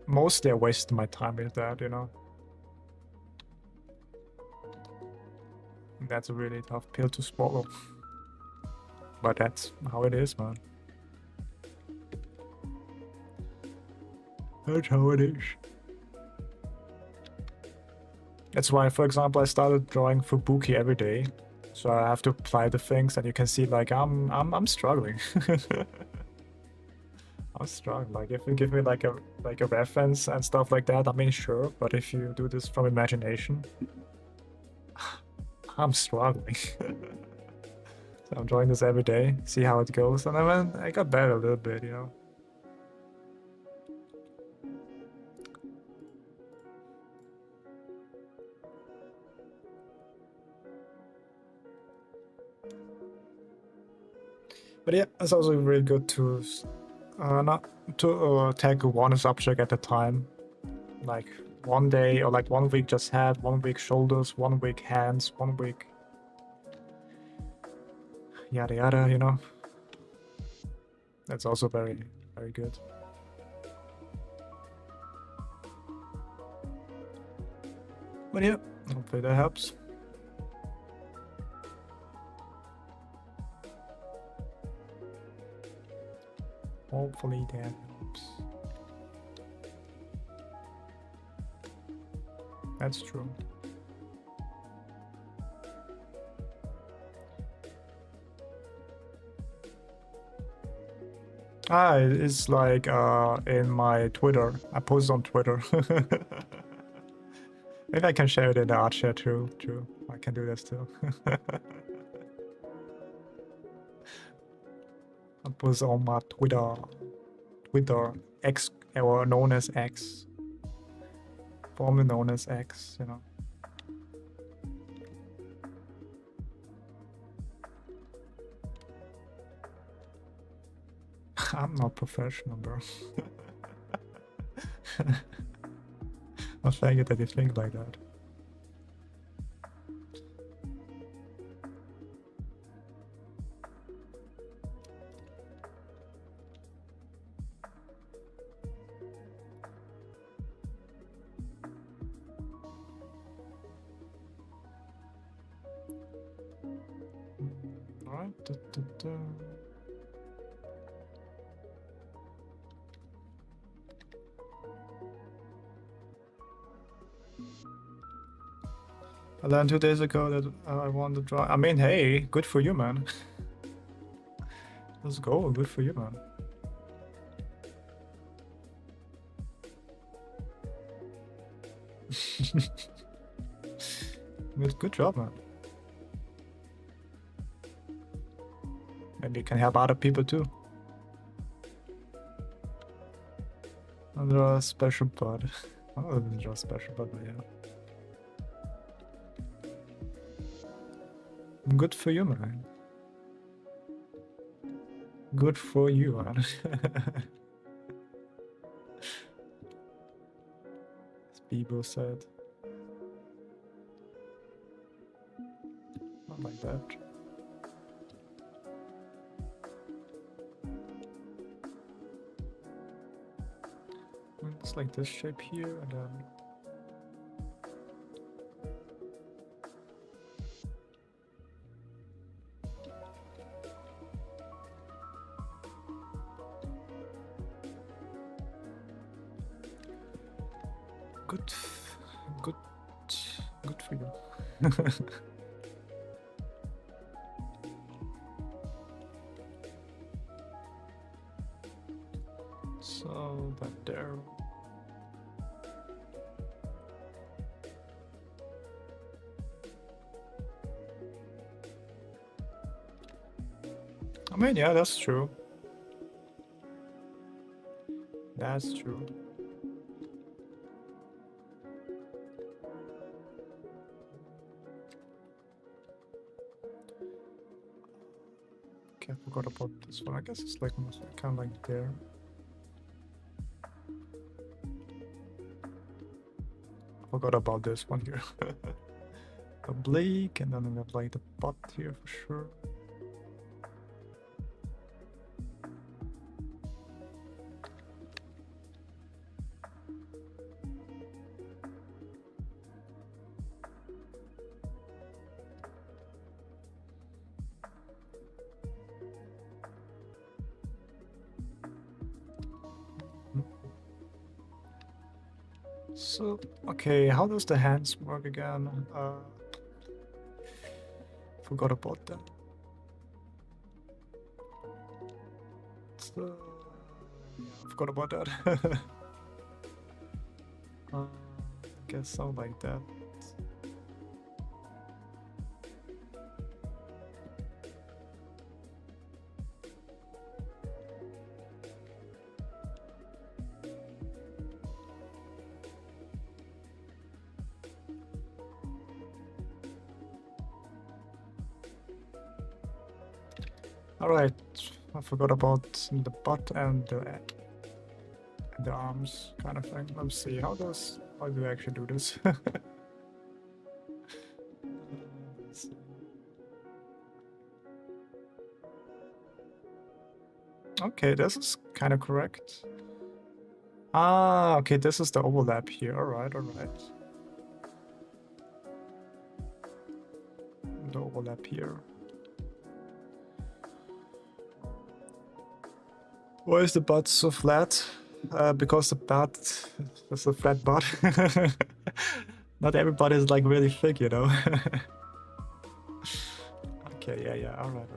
mostly I wasted my time with that, you know? And that's a really tough pill to swallow. But that's how it is, man. That's how it is. That's why, for example, I started drawing Fubuki every day. So I have to apply the things, and you can see like I'm struggling. I'm struggling. Like if you give me like a reference and stuff like that, I mean sure, but if you do this from imagination, I'm struggling. So I'm drawing this every day, see how it goes, and I got better a little bit, you know. But yeah, it's also really good to not to tackle one subject at a time. Like one day or like 1 week just head, 1 week shoulders, 1 week hands, 1 week yada yada, you know. That's also very, very good. But yeah, hopefully that helps. Hopefully that helps. That's true. It's like in my Twitter. I post on Twitter. Maybe I can share it in the art chat too. True, I can do this too. I post on my Twitter X, or known as X, formerly known as X. You know. I'm not professional, bro. I thank you that you think like that. All right. I learned 2 days ago that I want to draw. I mean, hey, good for you, man. Let's go. Good for you, man. Good job, man. Maybe you can help other people too. I'll draw a special bud. I don't draw a special bud, but yeah. Good for you, man. Good for you, man. As Bebo said. Not like that. It's like this shape here, and then good for you. So that there. I mean, yeah, that's true. That's true. Okay, I forgot about this one. I guess it's like kind of like there. I forgot about this one here. Oblique, and then we have like the butt here for sure. So, okay, how does the hands work again? Forgot about that. So, yeah, forgot about that. I guess something like that. Alright, I forgot about the butt and the arms kind of thing. Let's see, how do I actually do this? Let's see. Okay, this is kind of correct. Ah, okay, this is the overlap here. Alright, alright. The overlap here. Why is the butt so flat? Because the butt is a flat butt. Not everybody is like really thick, you know. Okay, yeah, alright.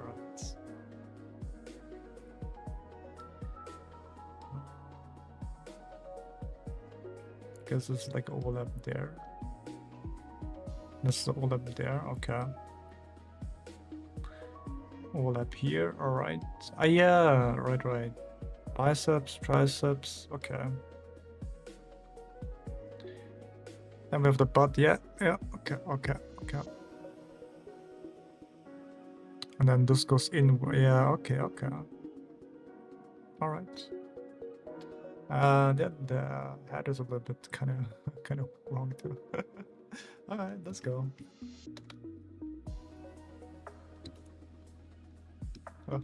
Because it's like overlap there. This is overlap there, okay. Overlap here, alright. Ah, yeah, right. Biceps, triceps, okay. Then we have the butt, yeah, okay. And then this goes in, yeah, okay. Alright. The head is a little bit kind of wrong too. Alright, let's go. Oh.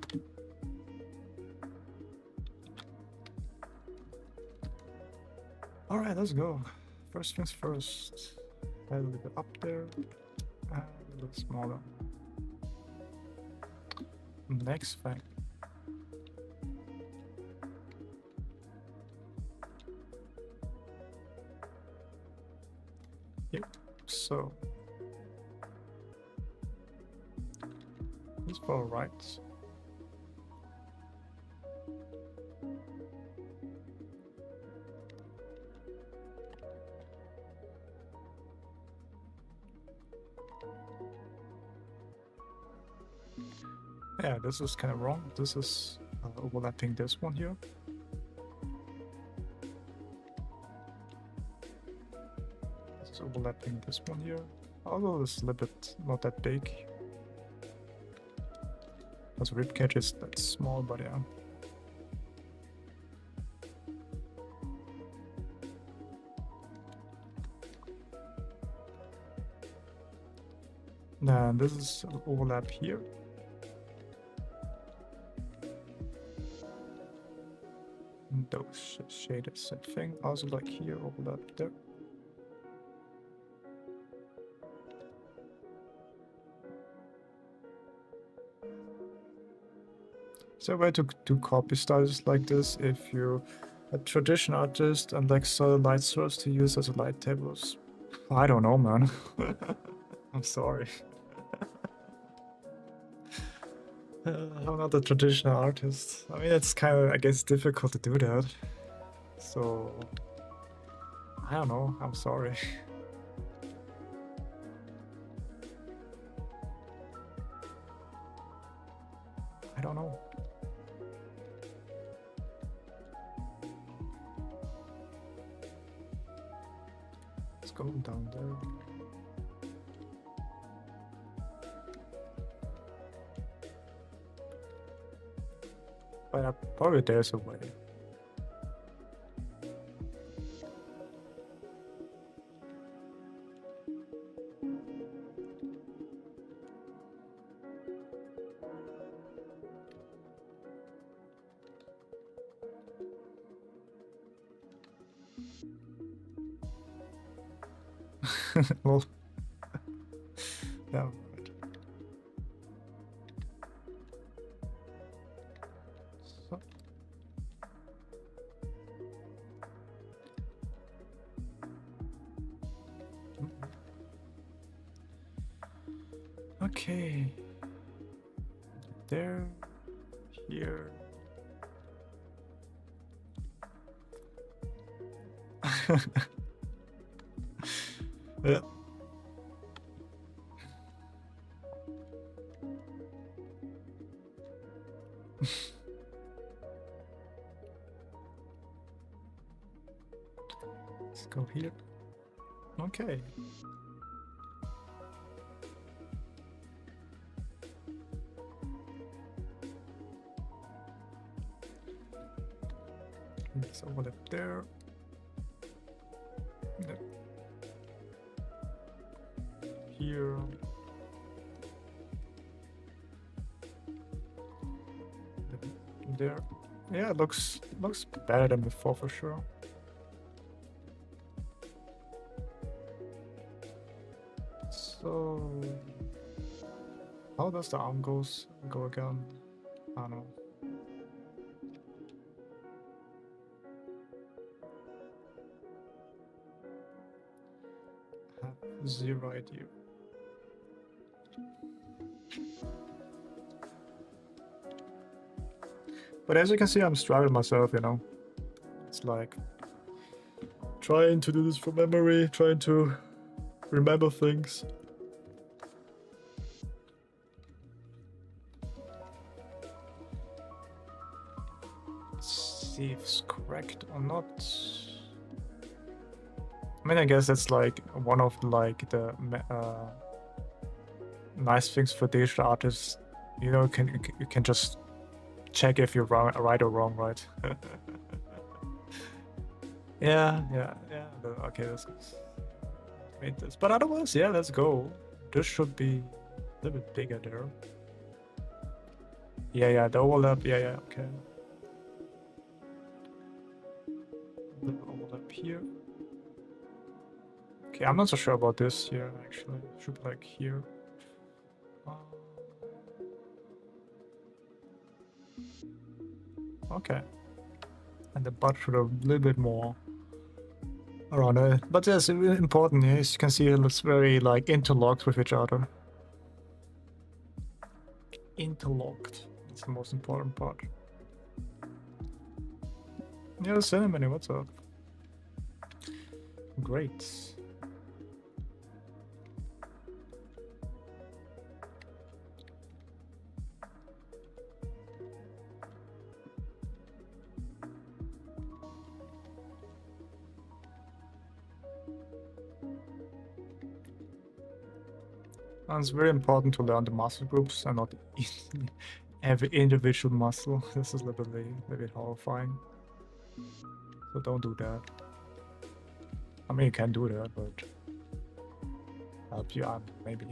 Alright, let's go. First things first. A little bit up there and a little smaller. Next thing. Yep, so let's go right. Yeah, this is kind of wrong. This is overlapping this one here. This is overlapping this one here. Although it's a little bit not that big. Because ribcage is that small, but yeah. Then this is an overlap here. And those shaded same thing. Also like here, overlap there. So a way to do copy styles like this if you're a traditional artist and like solid light source to use as a light tables. I don't know, man. I'm sorry. I'm not a traditional artist. I mean, it's kind of, I guess, difficult to do that. So, I don't know. I'm sorry. I don't know. Let's go down there. But probably there's a way. Well, yeah. So. Okay. There. Here. Yeah. Let's go here. Okay. Let's overlap there. Yep. Here. There. Yeah, it looks better than before for sure. So how does the arm go again? I don't know. I have zero idea. But as you can see, I'm struggling myself, you know. It's like trying to do this from memory, trying to remember things. Let's see if it's correct or not. I mean, I guess that's like one of like the nice things for digital artists. You know, you can just check if you're right or wrong, right? yeah. Okay, let's made this. But otherwise, yeah, let's go. This should be a little bit bigger there. Yeah, the overlap. Yeah, okay. The overlap here. Okay, I'm not so sure about this here, actually. It should be like here. Okay. And the butt should have a little bit more around it. But yes, really important. As you can see, it looks very like interlocked with each other. Interlocked. That's the most important part. Yeah, Cinnamony, what's up? Great. And it's very important to learn the muscle groups and not every individual muscle. This is a little bit horrifying. So don't do that. I mean, you can do that, but help you out, maybe.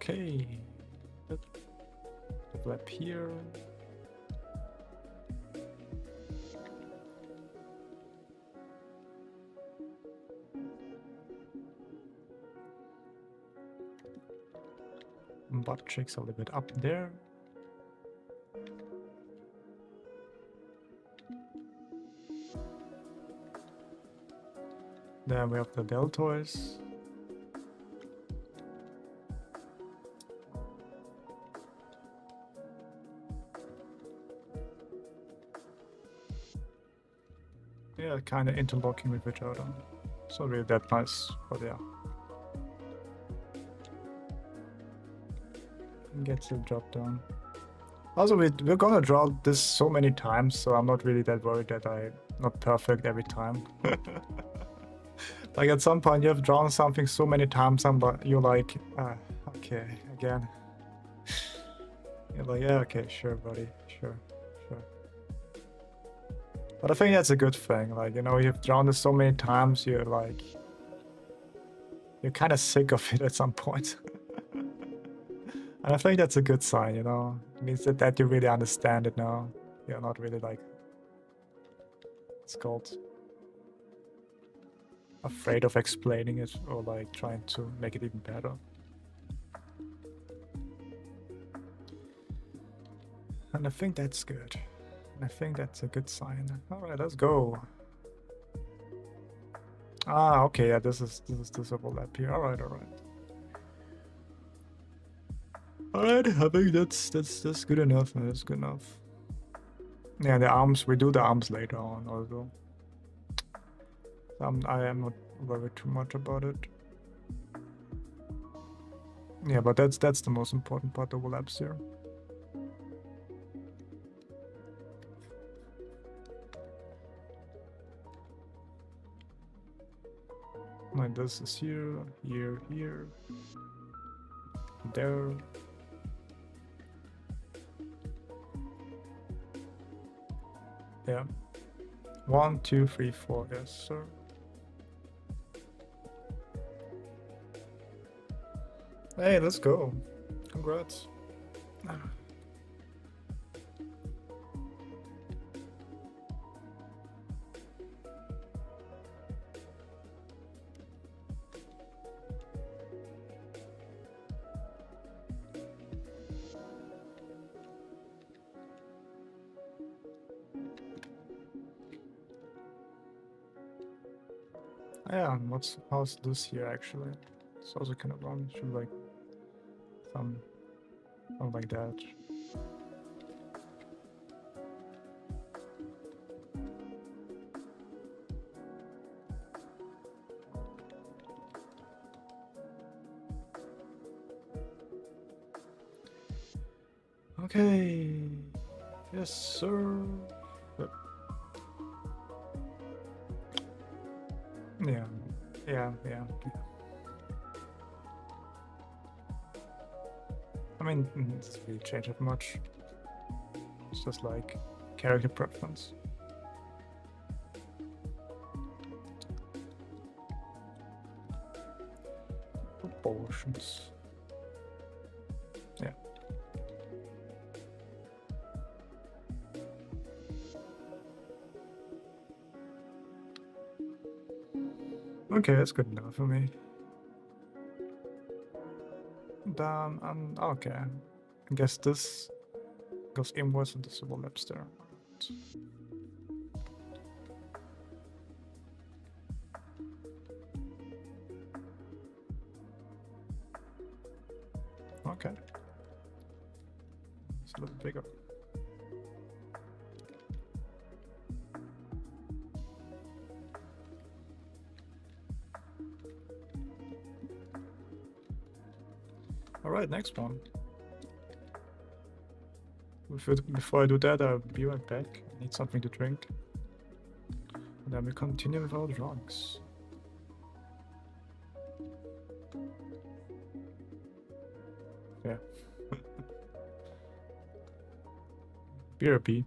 Okay, develop here. Butt cheeks a little bit up there. Then we have the deltoids. Yeah, kind of interlocking with each other. So really that nice, but yeah. Gets the job done. Also, we're gonna draw this so many times, so I'm not really that worried that I'm not perfect every time. Like at some point you have drawn something so many times and you're like, okay, again. You're like, yeah, okay, sure, buddy, sure. But I think that's a good thing. Like, you know, you've drawn this so many times, you're like, you're kind of sick of it at some point. And I think that's a good sign, you know. It means that you really understand it now. You're not really like, it's called afraid of explaining it or like trying to make it even better. And I think that's good. And I think that's a good sign. All right, let's go. Ah, okay, yeah, this is this overlap here. All right, all right. All right, I think that's good enough. That's good enough. Yeah, the arms, we do the arms later on also. I am not worried too much about it. Yeah, but that's the most important part, the overlaps here. Like this is here, here, here, there. Yeah. 1, 2, 3, 4. Yes, sir. Hey, let's go. Congrats. Yeah, how's this here actually? It's also kind of wrong. Should like something like that. Okay. Yes, sir. Yep. Yeah. Yeah. I mean, it doesn't really change it much. It's just like character preference. Proportions. Yeah. Okay, that's good enough for me. Then, okay. I guess this goes inwards and this overlaps there. Okay. It's a little bigger. Alright, next one. Before I do that, I'll be right back. I need something to drink. And then we continue with our drawings. Yeah. BRB.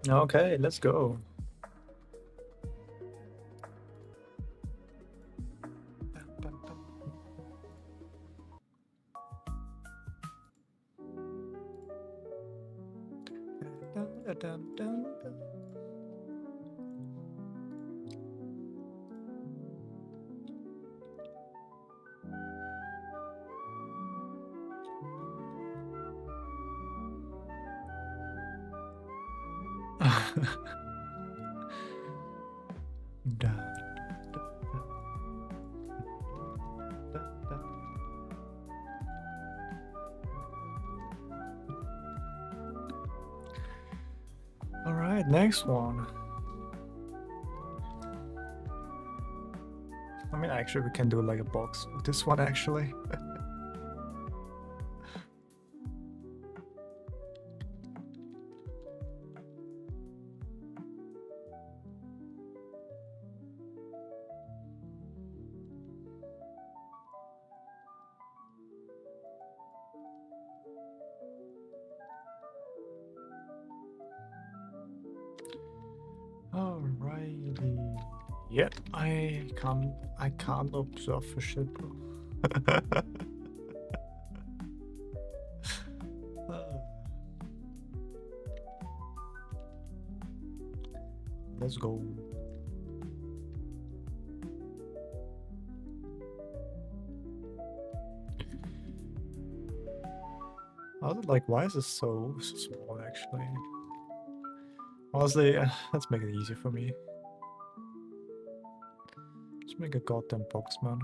Okay, let's go. All right, next one. I mean, actually, we can do like a box with this one, actually. Alrighty. Yep, I can't observe for shit, bro. Let's go. I was like, why is this so small, actually? Honestly, let's make it easy for me. Let's make a goddamn box, man.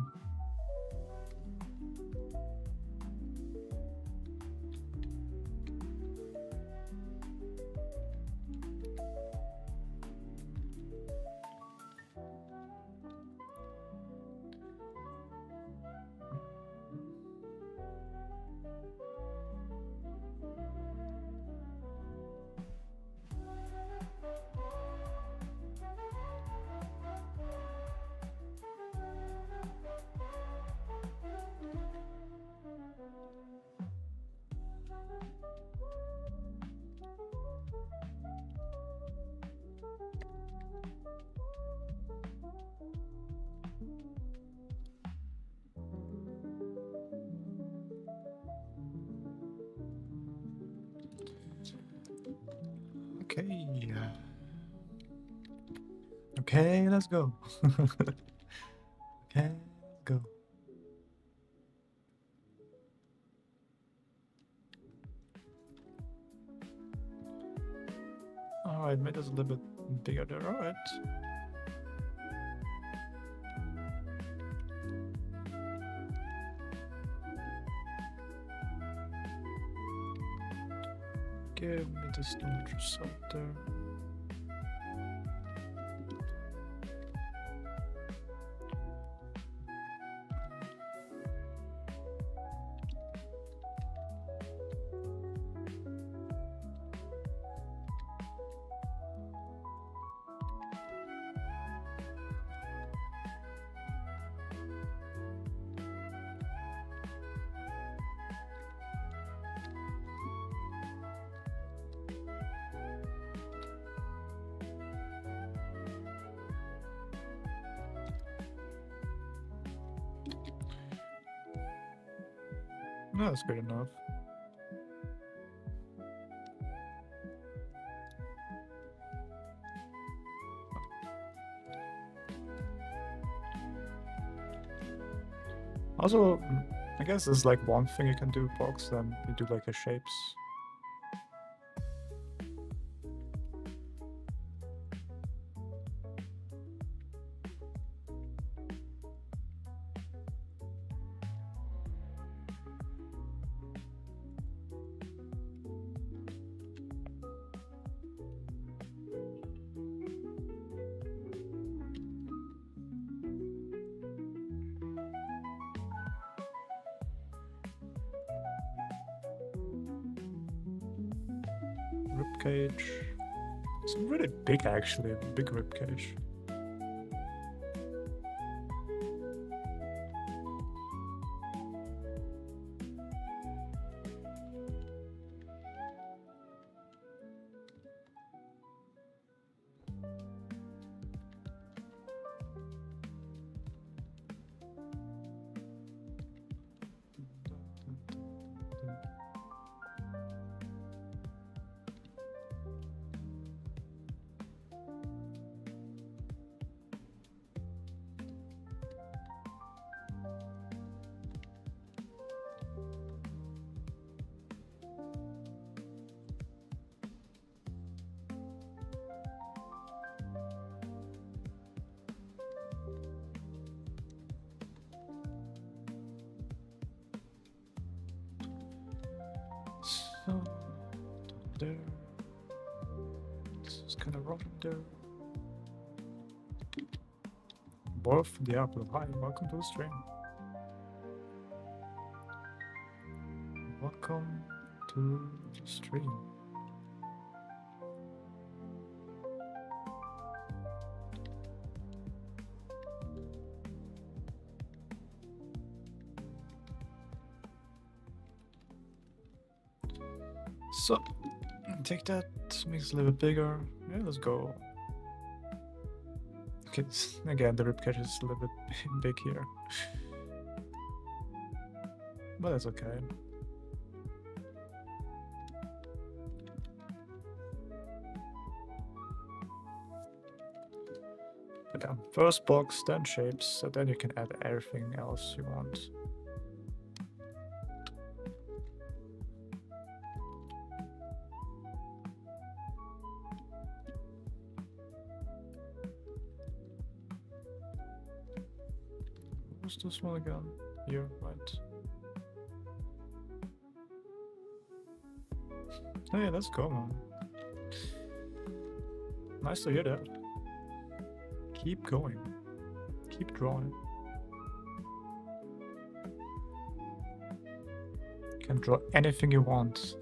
Okay. Okay, let's go. Okay, let's go. Alright, made us a little bit bigger there, alright. Give me this little result there. No, that's good enough. Also, I guess there's like one thing you can do box, then you do like a shapes. cage. It's really big actually, big rib cage. So, there. This is kind of rough there. Wolf Diablo, hi, welcome to the stream. Welcome to the stream. So, take that, makes it a little bit bigger. Yeah, let's go. Okay, again, the ribcage is a little bit big here. But that's okay. But yeah, first box, then shapes, so then you can add everything else you want. What's this one again? Here, right. Hey, let's go, man. Nice to hear that. Keep going. Keep drawing. You can draw anything you want.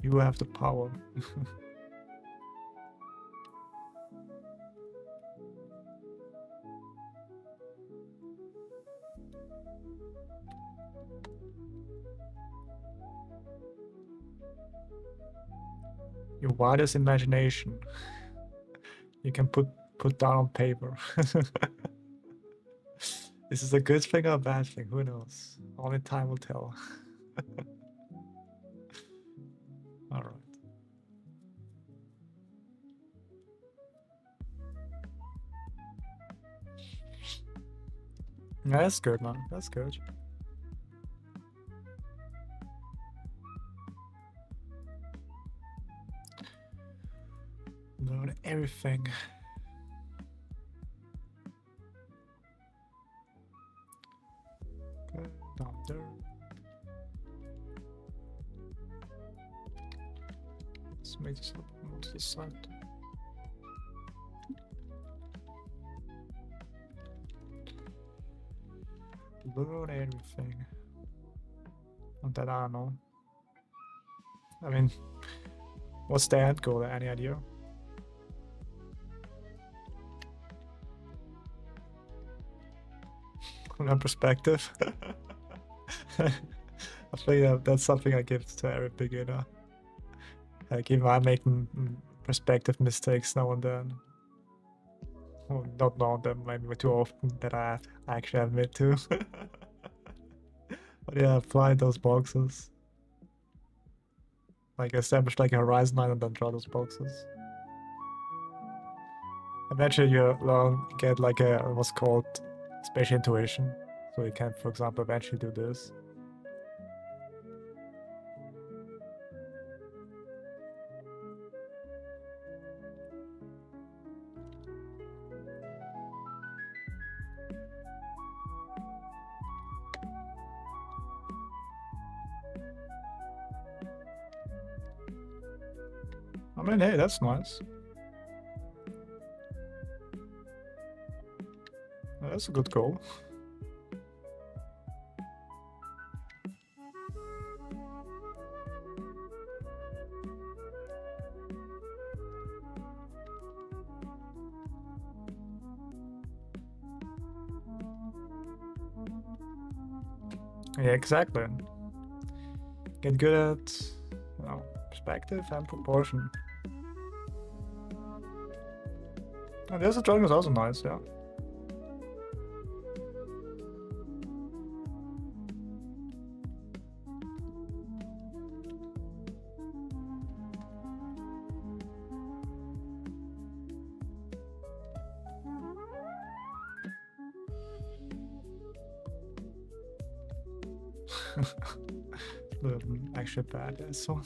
You have the power. Your wildest imagination you can put down on paper. This is a good thing or a bad thing, who knows? Only time will tell. Alright. Yeah, that's good, man. That's good. Learn everything. Okay, down there. Let's make this a little bit more to the side. Learn everything. And that I don't know. I mean, what's the end goal? Any idea? Perspective. I think that's something I give to every beginner. Like even I'm making perspective mistakes now and then. Well, not now and then, maybe too often that I actually admit to. But yeah, apply those boxes. Like establish like a horizon line and then draw those boxes. Eventually you get like a what's called spatial intuition, so you can, for example, eventually do this. I mean, hey, that's nice. That's a good goal. Yeah, exactly. Get good at, you know, perspective and proportion. And the other drawing is also nice, yeah. Actually bad, so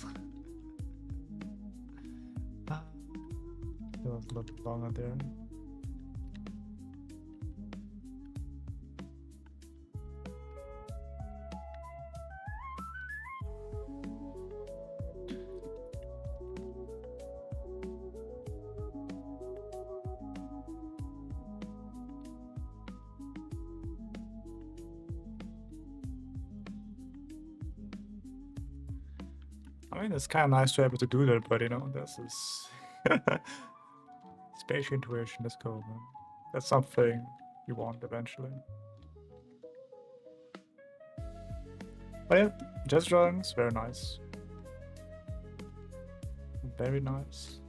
it was a little longer there. I mean, it's kind of nice to be able to do that, but you know, this is spatial intuition. Let's go, man. That's something you want eventually. But yeah, just drawings, very nice. Very nice.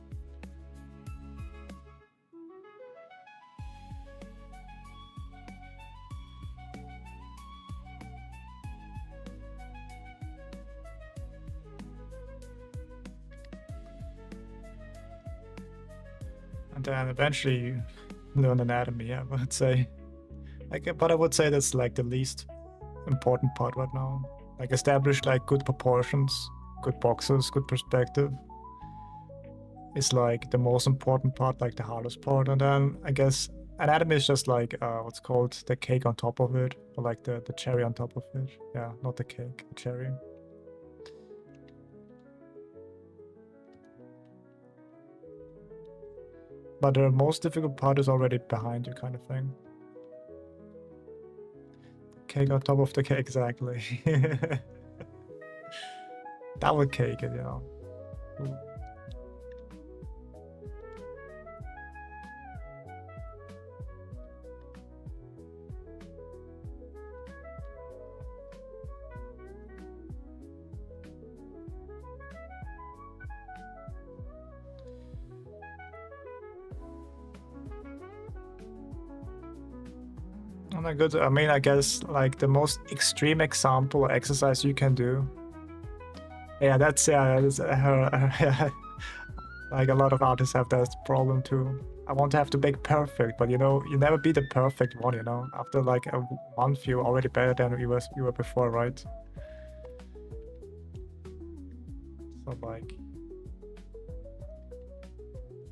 And then eventually you learn anatomy, I would say. But I would say that's like the least important part right now. Like establish like good proportions, good boxes, good perspective is like the most important part, like the hardest part. And then I guess anatomy is just like what's called the cake on top of it, or like the cherry on top of it. Yeah, not the cake, the cherry. But the most difficult part is already behind you, kind of thing. Cake on top of the cake, exactly. That would cake it, you know. Ooh. Oh my god, I mean, I guess like the most extreme example or exercise you can do. Yeah, that's like a lot of artists have that problem too. I want to have to make perfect, but you know, you never be the perfect one, you know. After like a month, you're already better than you were before, right? So like,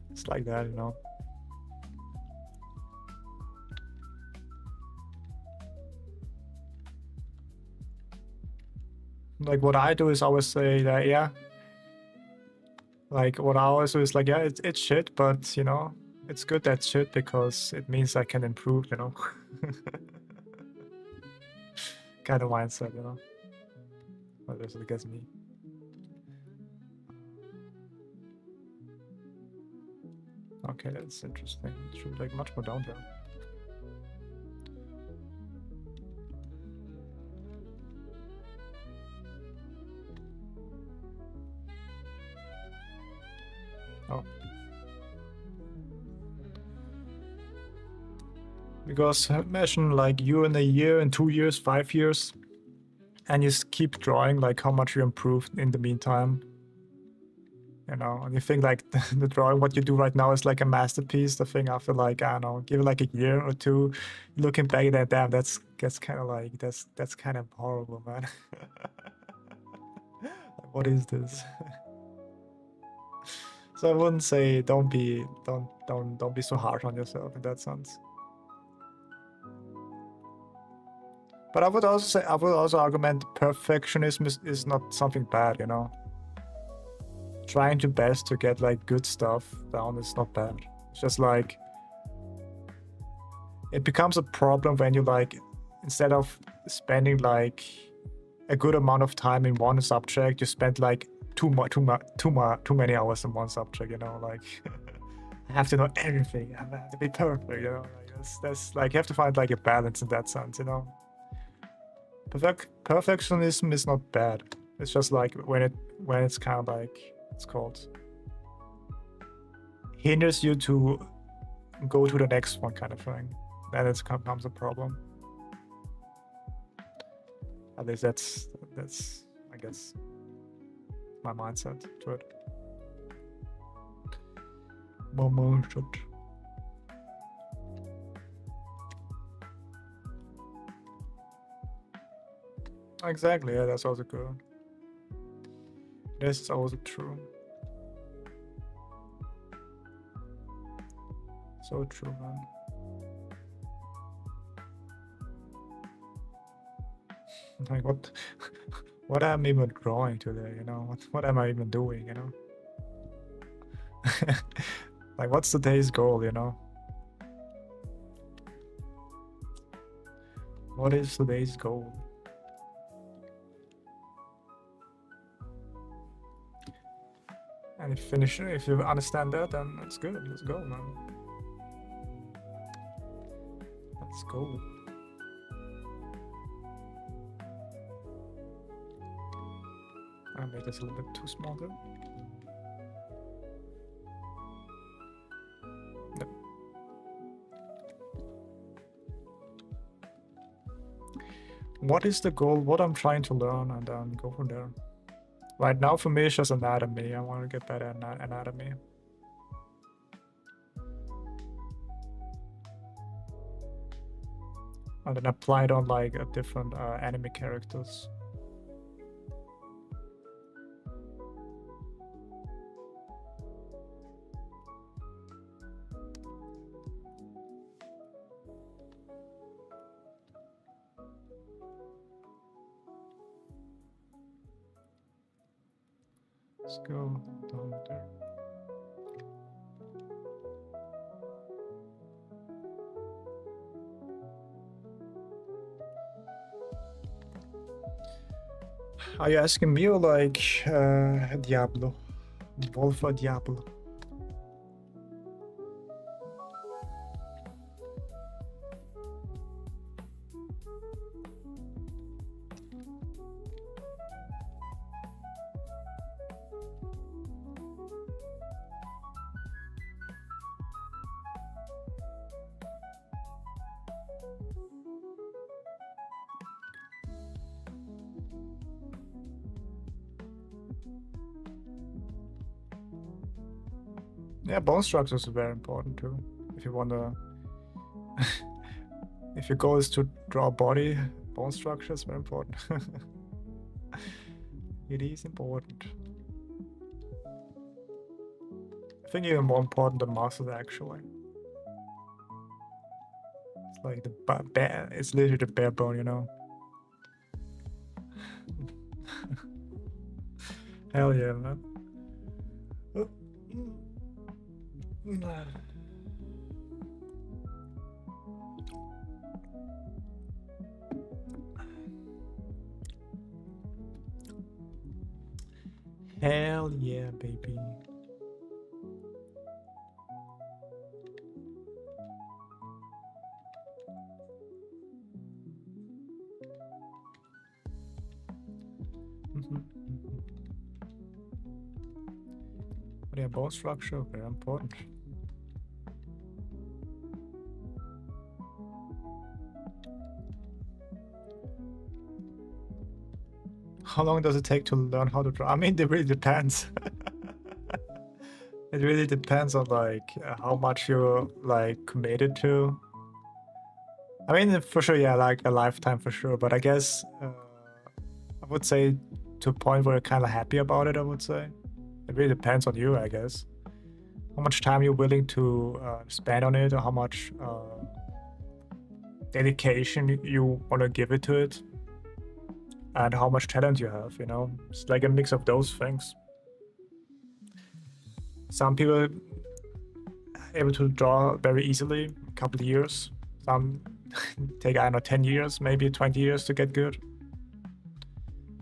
it's like that, you know. Like what I do is always say that, yeah. Like what I always do is like, yeah, it's shit, but you know, it's good that shit because it means I can improve, you know. Kind of mindset, you know. But this is, I guess, me. Okay, that's interesting. It should be like much more down there. Oh. Because imagine like you in a year, in 2 years, 5 years, and you keep drawing like how much you improved in the meantime. You know, and you think like the drawing, what you do right now is like a masterpiece. The thing after like, I don't know, give it like a year or two, looking back at that, damn, that's kind of like, that's kind of horrible, man. What is this? So I wouldn't say don't be so harsh on yourself in that sense. But I would also argument perfectionism is not something bad, you know. Trying your best to get like good stuff down is not bad. It's just like it becomes a problem when you like, instead of spending like a good amount of time in one subject, you spend like too many hours in one subject, you know, like I have to know everything, I have to be perfect, you know, like that's like you have to find like a balance in that sense, you know. Perfectionism is not bad. It's just like when it's kind of like, it's called, hinders you to go to the next one kind of thing. Then it becomes a problem. At least that's I guess my mindset to it. My mindset. Exactly, yeah, that's also good. This is also true. So true, man. Like what am I even drawing today, you know? What am I even doing, you know? Like what's today's goal, you know? What is today's goal? And if you understand that, then it's good. Let's go, man. Let's go. I made this a little bit too small though. Yep. What is the goal? What I'm trying to learn, and then go from there. Right now, for me, it's just anatomy. I want to get better at anatomy. And then apply it on like different anime characters. Let's go down there. Are you asking me or like Diablo? Wolf or Diablo? Yeah, bone structures are very important too. If you wanna, if your goal is to draw a body, bone structure is very important. It is important. I think even more important than muscles actually. It's like the bare. It's literally the bare bone, you know. Hell yeah, man. Hell yeah, baby. But yeah, bone structure, very important. How long does it take to learn how to draw? I mean, it really depends. It really depends on like how much you're like committed to. I mean, for sure, yeah, like a lifetime for sure. But I guess I would say to a point where you're kind of happy about it. I would say it really depends on you, I guess. How much time you're willing to spend on it, or how much dedication you want to give it to it, and how much talent you have. You know, it's like a mix of those things. Some people are able to draw very easily, a couple of years. Some take, I don't know, 10 years, maybe 20 years to get good.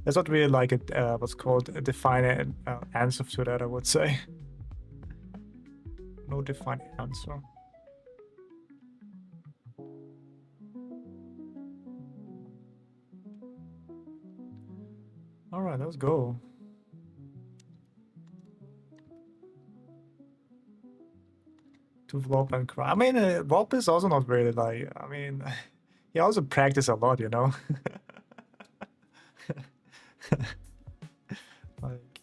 There's not really like what's called a defined answer to that, I would say. No defined answer. All right, let's go. To Vlop and cry. I mean, Vlop is also not really like. I mean, he also practice a lot, you know. Like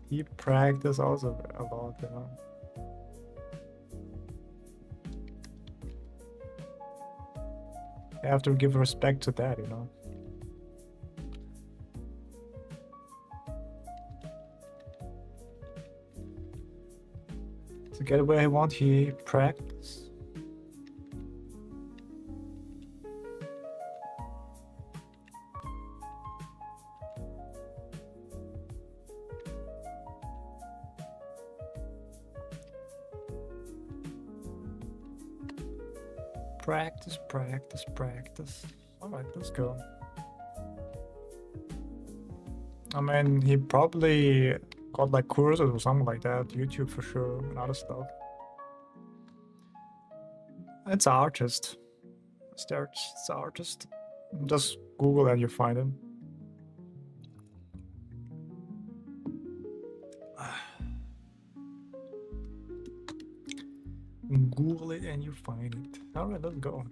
he practice also a lot, you know. You have to give respect to that, you know. To get where he want, he practice. Practice, practice, practice. Alright, let's go. I mean, he probably got like courses or something like that, YouTube for sure, and other stuff. It's an artist. It's an artist. Just Google and you find him. Google it and you find it. Alright, let's go.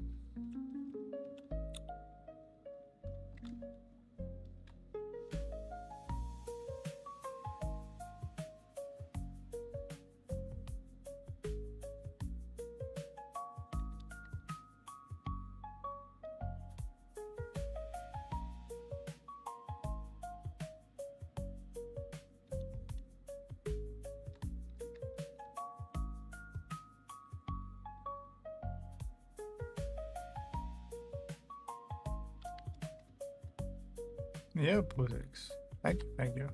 Yeah, politics. Thank you.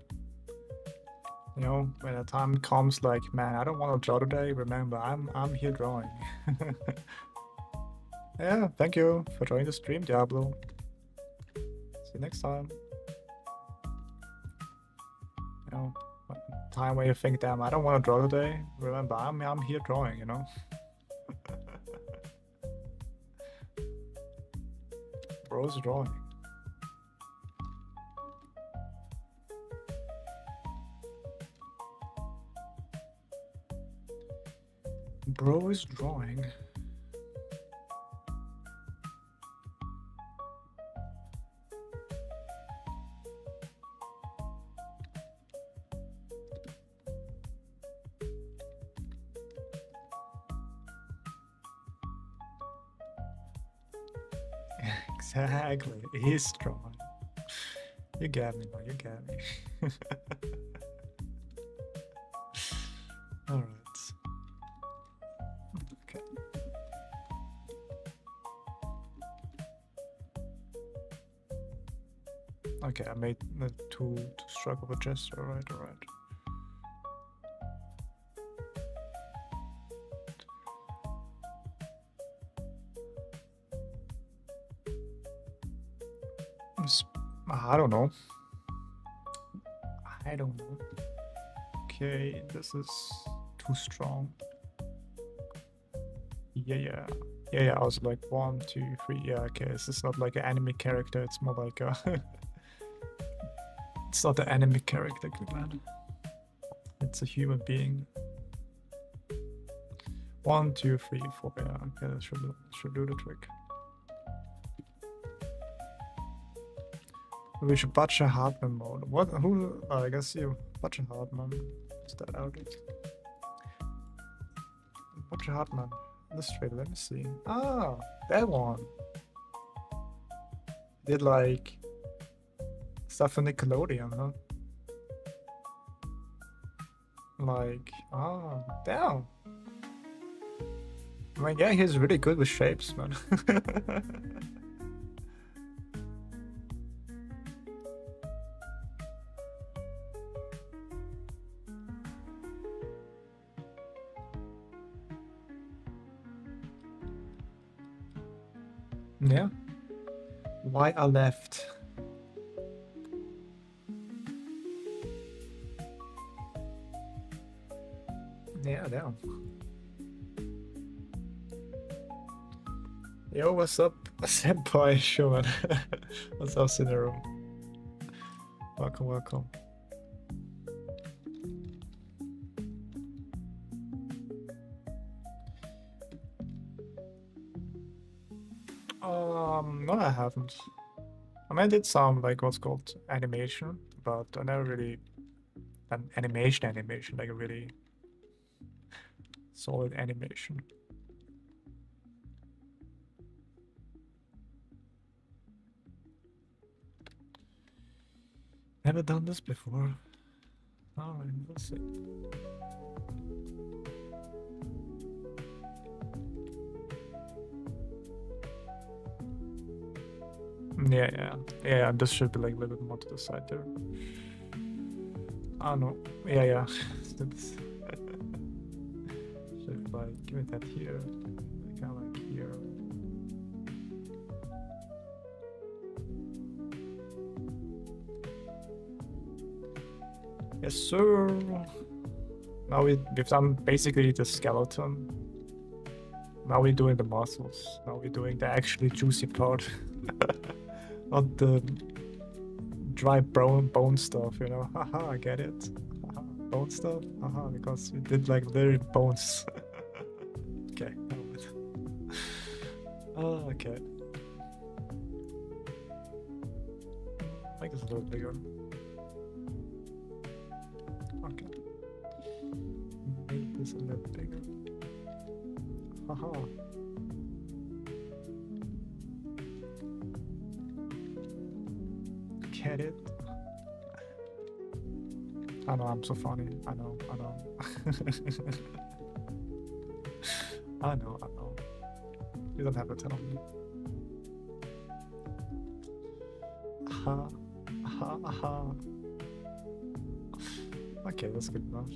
You know, when the time comes, like, man, I don't want to draw today. Remember, I'm here drawing. Yeah, thank you for joining the stream, Diablo. See you next time. You know, time where you think, damn, I don't want to draw today. Remember, I'm here drawing. You know. Bro's drawing. Bro is drawing. Exactly, he's drawing. You get me, man. You get me. All right. Okay. Okay, I made the two stroke of a gesture. All right, all right. I don't know. I don't know. Okay, this is too strong. Yeah. I was like 1, 2, 3. Yeah, okay. This is not like an anime character. It's more like a. It's not an anime character, man. It's a human being. 1, 2, 3, 4. Yeah, okay. That should do the trick. We should Butcher Hartman mode. What? Who? Oh, I guess you. Butcher Hartman. Is that out? Butcher Hartman. Illustrator. Let me see. Ah, that one. Did like stuff for Nickelodeon, huh? Like, damn. I mean, yeah, he's really good with shapes, man. Yeah. Why I left? Yeah, damn. Yo, what's up, senpai? Sure, man. What's up, Cineroom? Welcome, welcome. No, I haven't. I mean, I did some like what's called animation, but I never really an animation, like a really solid animation. Never done this before. Alright, let's see. Yeah, this should be like a little bit more to the side there. Oh no, yeah. Should like give it that here, kind of like here. Yes, sir. Now we've done basically the skeleton. Now we're doing the muscles. Now we're doing the actually juicy part. Not the dry bone stuff, you know. Haha, I get it. Haha, bone stuff? Haha, because we did like literally bones. Okay. Oh, okay. Make this a little bigger. Okay. Make this a little bigger. Haha. Get it? I know, I'm so funny. I know. I know. You don't have to tell me. Aha. Okay, that's good enough.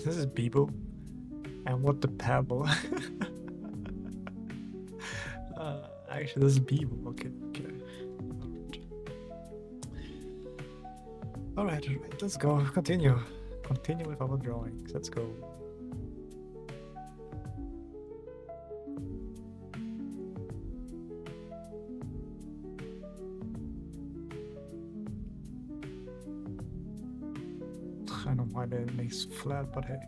This is Bibo. And what the pebble? Actually, this is Bibo. Okay. Alright, let's go. Continue with our drawings. Let's go. I don't know why it makes flat, but hey.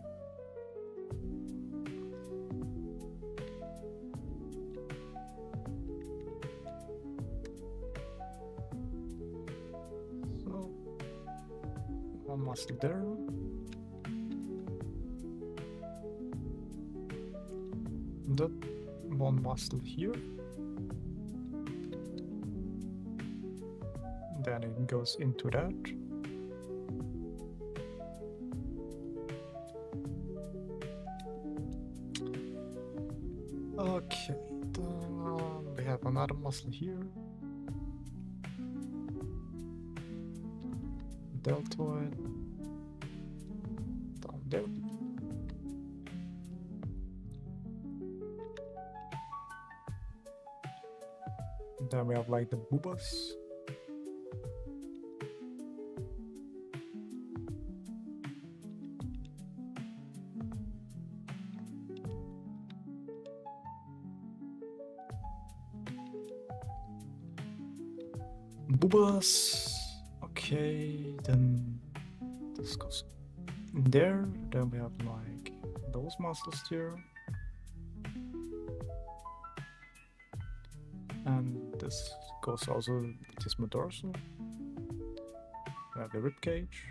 So, one muscle there. That one muscle here. Then it goes into that. Okay, then we have another muscle here. Deltoid. Down there. Then we have like the boobas. Boobas. Okay, then this goes in there. Then we have like those muscles here. And this goes also with this dorsal. We have the rib cage.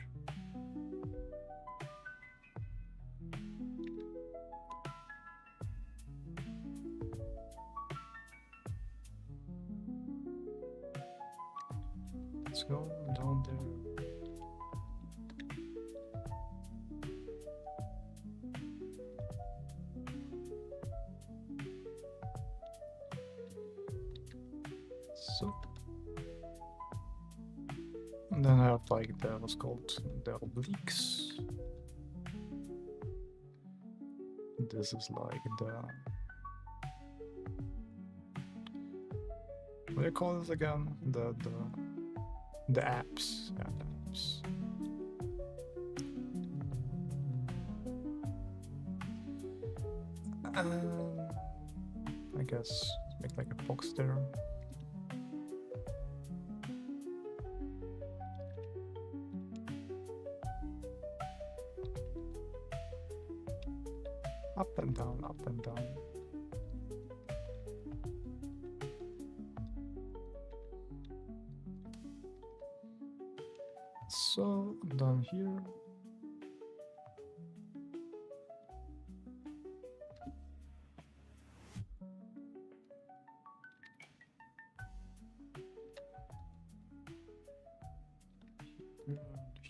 Let's go down there. So, and then I have like what's called the obliques. this is like the, what do you call this again? The apps. Yeah, the apps. I guess make like a box there. Up and down, up and down. So down here.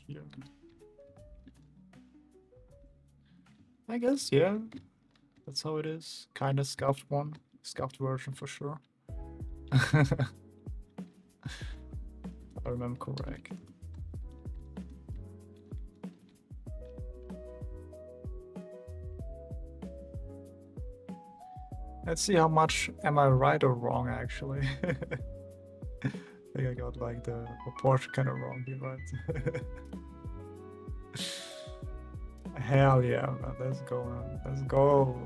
Here. I guess, yeah. That's how it is. Kind of scuffed one. Scuffed version for sure. If I remember correct. Let's see how much am I right or wrong actually. I think I got like the proportion kind of wrong here, right? Hell yeah, man. Let's go, man. Let's go.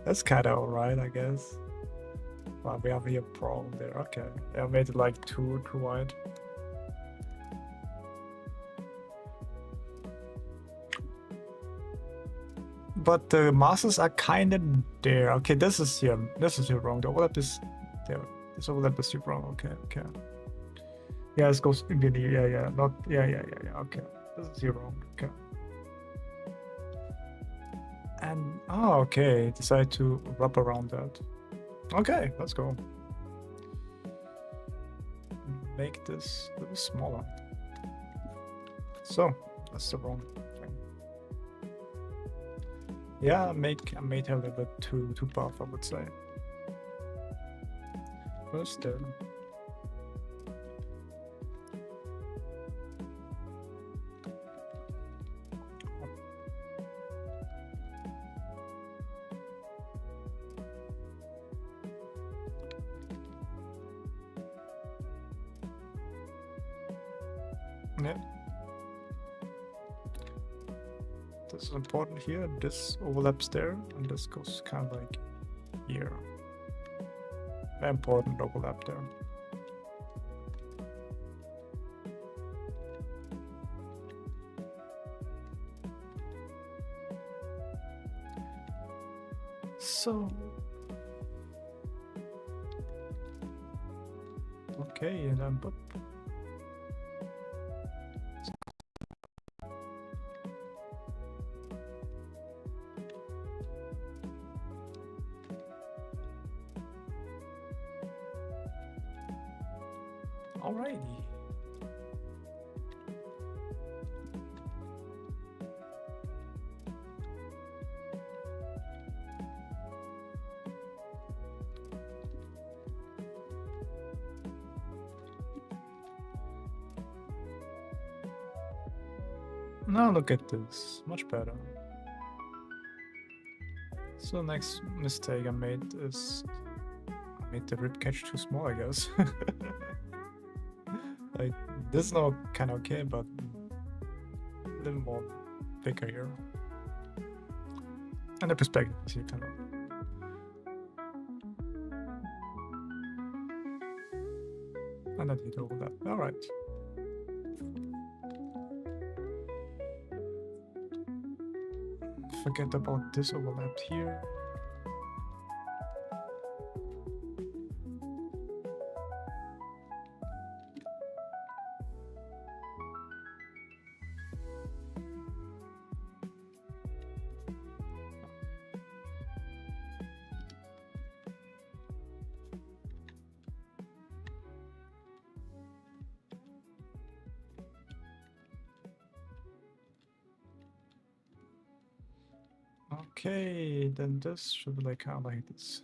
That's kind of alright, I guess. Wow, we have here a problem there. Okay, I made it like too wide. But the masses are kind of there. Okay, this is here wrong. The overlap is there. This overlap is here wrong. Okay. Yeah, this goes in the yeah. Not yeah. Okay, this is here wrong. Okay. And okay, decide to wrap around that. Okay, let's go. Make this a little smaller. So that's the wrong thing. Yeah, I made it a little bit too buff, I would say. First yeah. This is important here. This overlaps there, and this goes kind of like here. Very important overlap there. So okay, and then boop. Alrighty. Now look at this, much better. So next mistake I made is I made the ribcage too small, I guess. Like this is now kind of okay, but a little more bigger here. And the perspective is here kind of. And I did overlap. Alright. Forget about this overlap here. Okay, then this should be like kind of like this.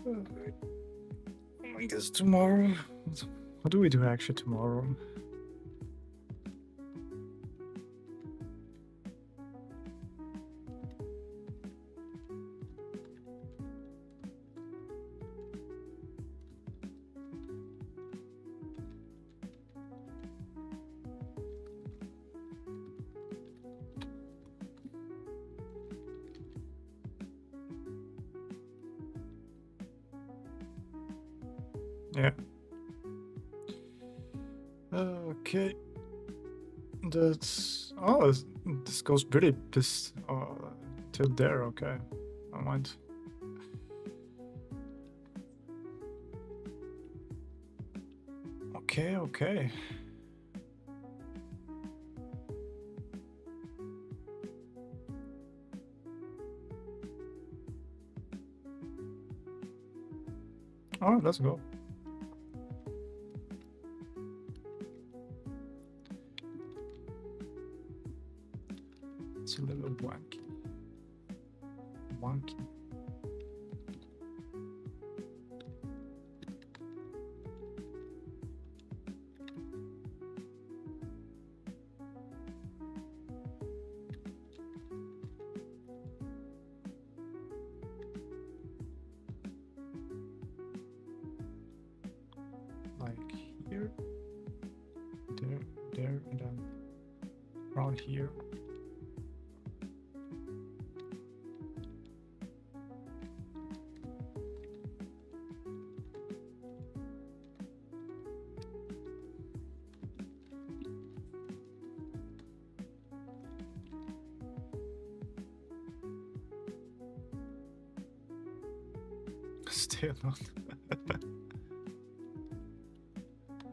I guess tomorrow. What do we do actually tomorrow? Yeah. Okay. That's this goes pretty till there. Okay, I mind. Okay. All right, let's go. It's a little wonky. Like here, there, and then around here. Still not.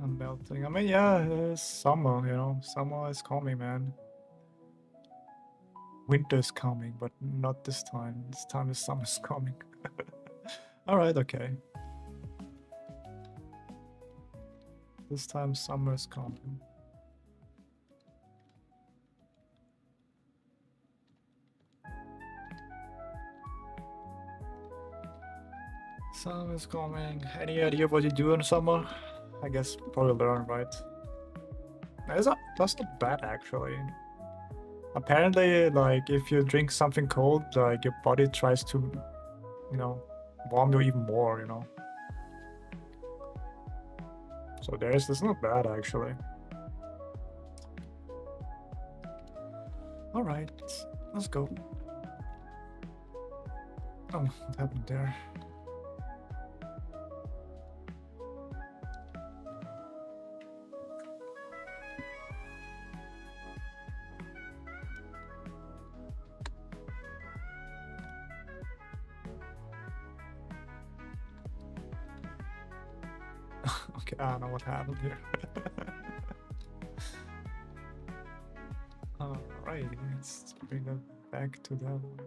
I'm melting. I mean, yeah, it's summer, you know. Summer is coming, man. Winter's coming, but not this time. This time is summer's coming. Alright, okay. This time summer's coming. Summer's coming. Any idea what you do in summer? I guess probably learn, right? That's not bad actually. Apparently, like if you drink something cold, like your body tries to, you know, warm you even more, you know. So that's not bad actually. All right, let's go. Oh, what happened there? Okay, I don't know what happened here. Alright, let's bring it back to that one.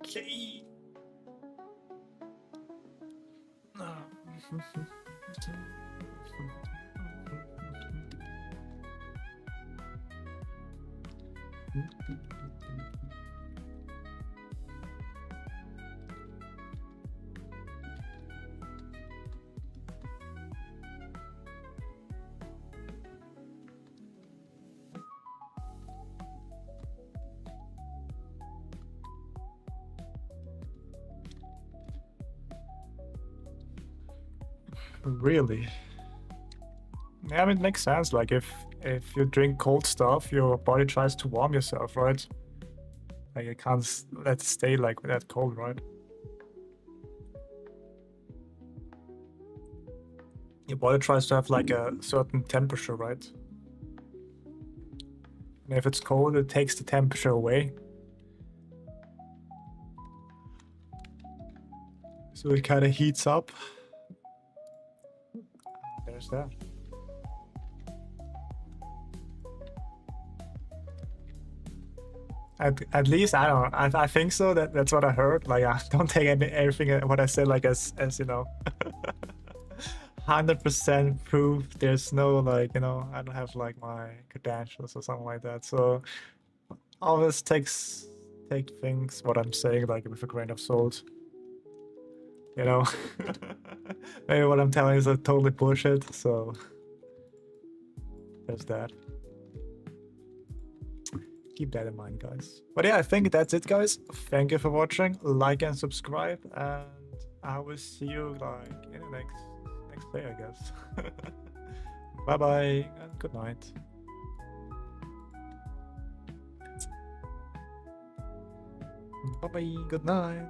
Okay. Really? Yeah, I mean, it makes sense. Like if you drink cold stuff, your body tries to warm yourself, right? Like it can't let it stay like that cold, right? Your body tries to have like a certain temperature, right? And if it's cold, it takes the temperature away. So it kind of heats up. There's that. At least I don't. I think so. That's what I heard. Like I don't take everything what I said like as 100% proof. There's no like I don't have like my credentials or something like that. So always take things what I'm saying like with a grain of salt. You know, maybe what I'm telling is a totally bullshit. So there's that. Keep that in mind, guys. But yeah, I think that's it, guys. Thank you for watching. Like and subscribe, and I will see you like in the next day, I guess. Bye bye and good night. Bye bye. Good night.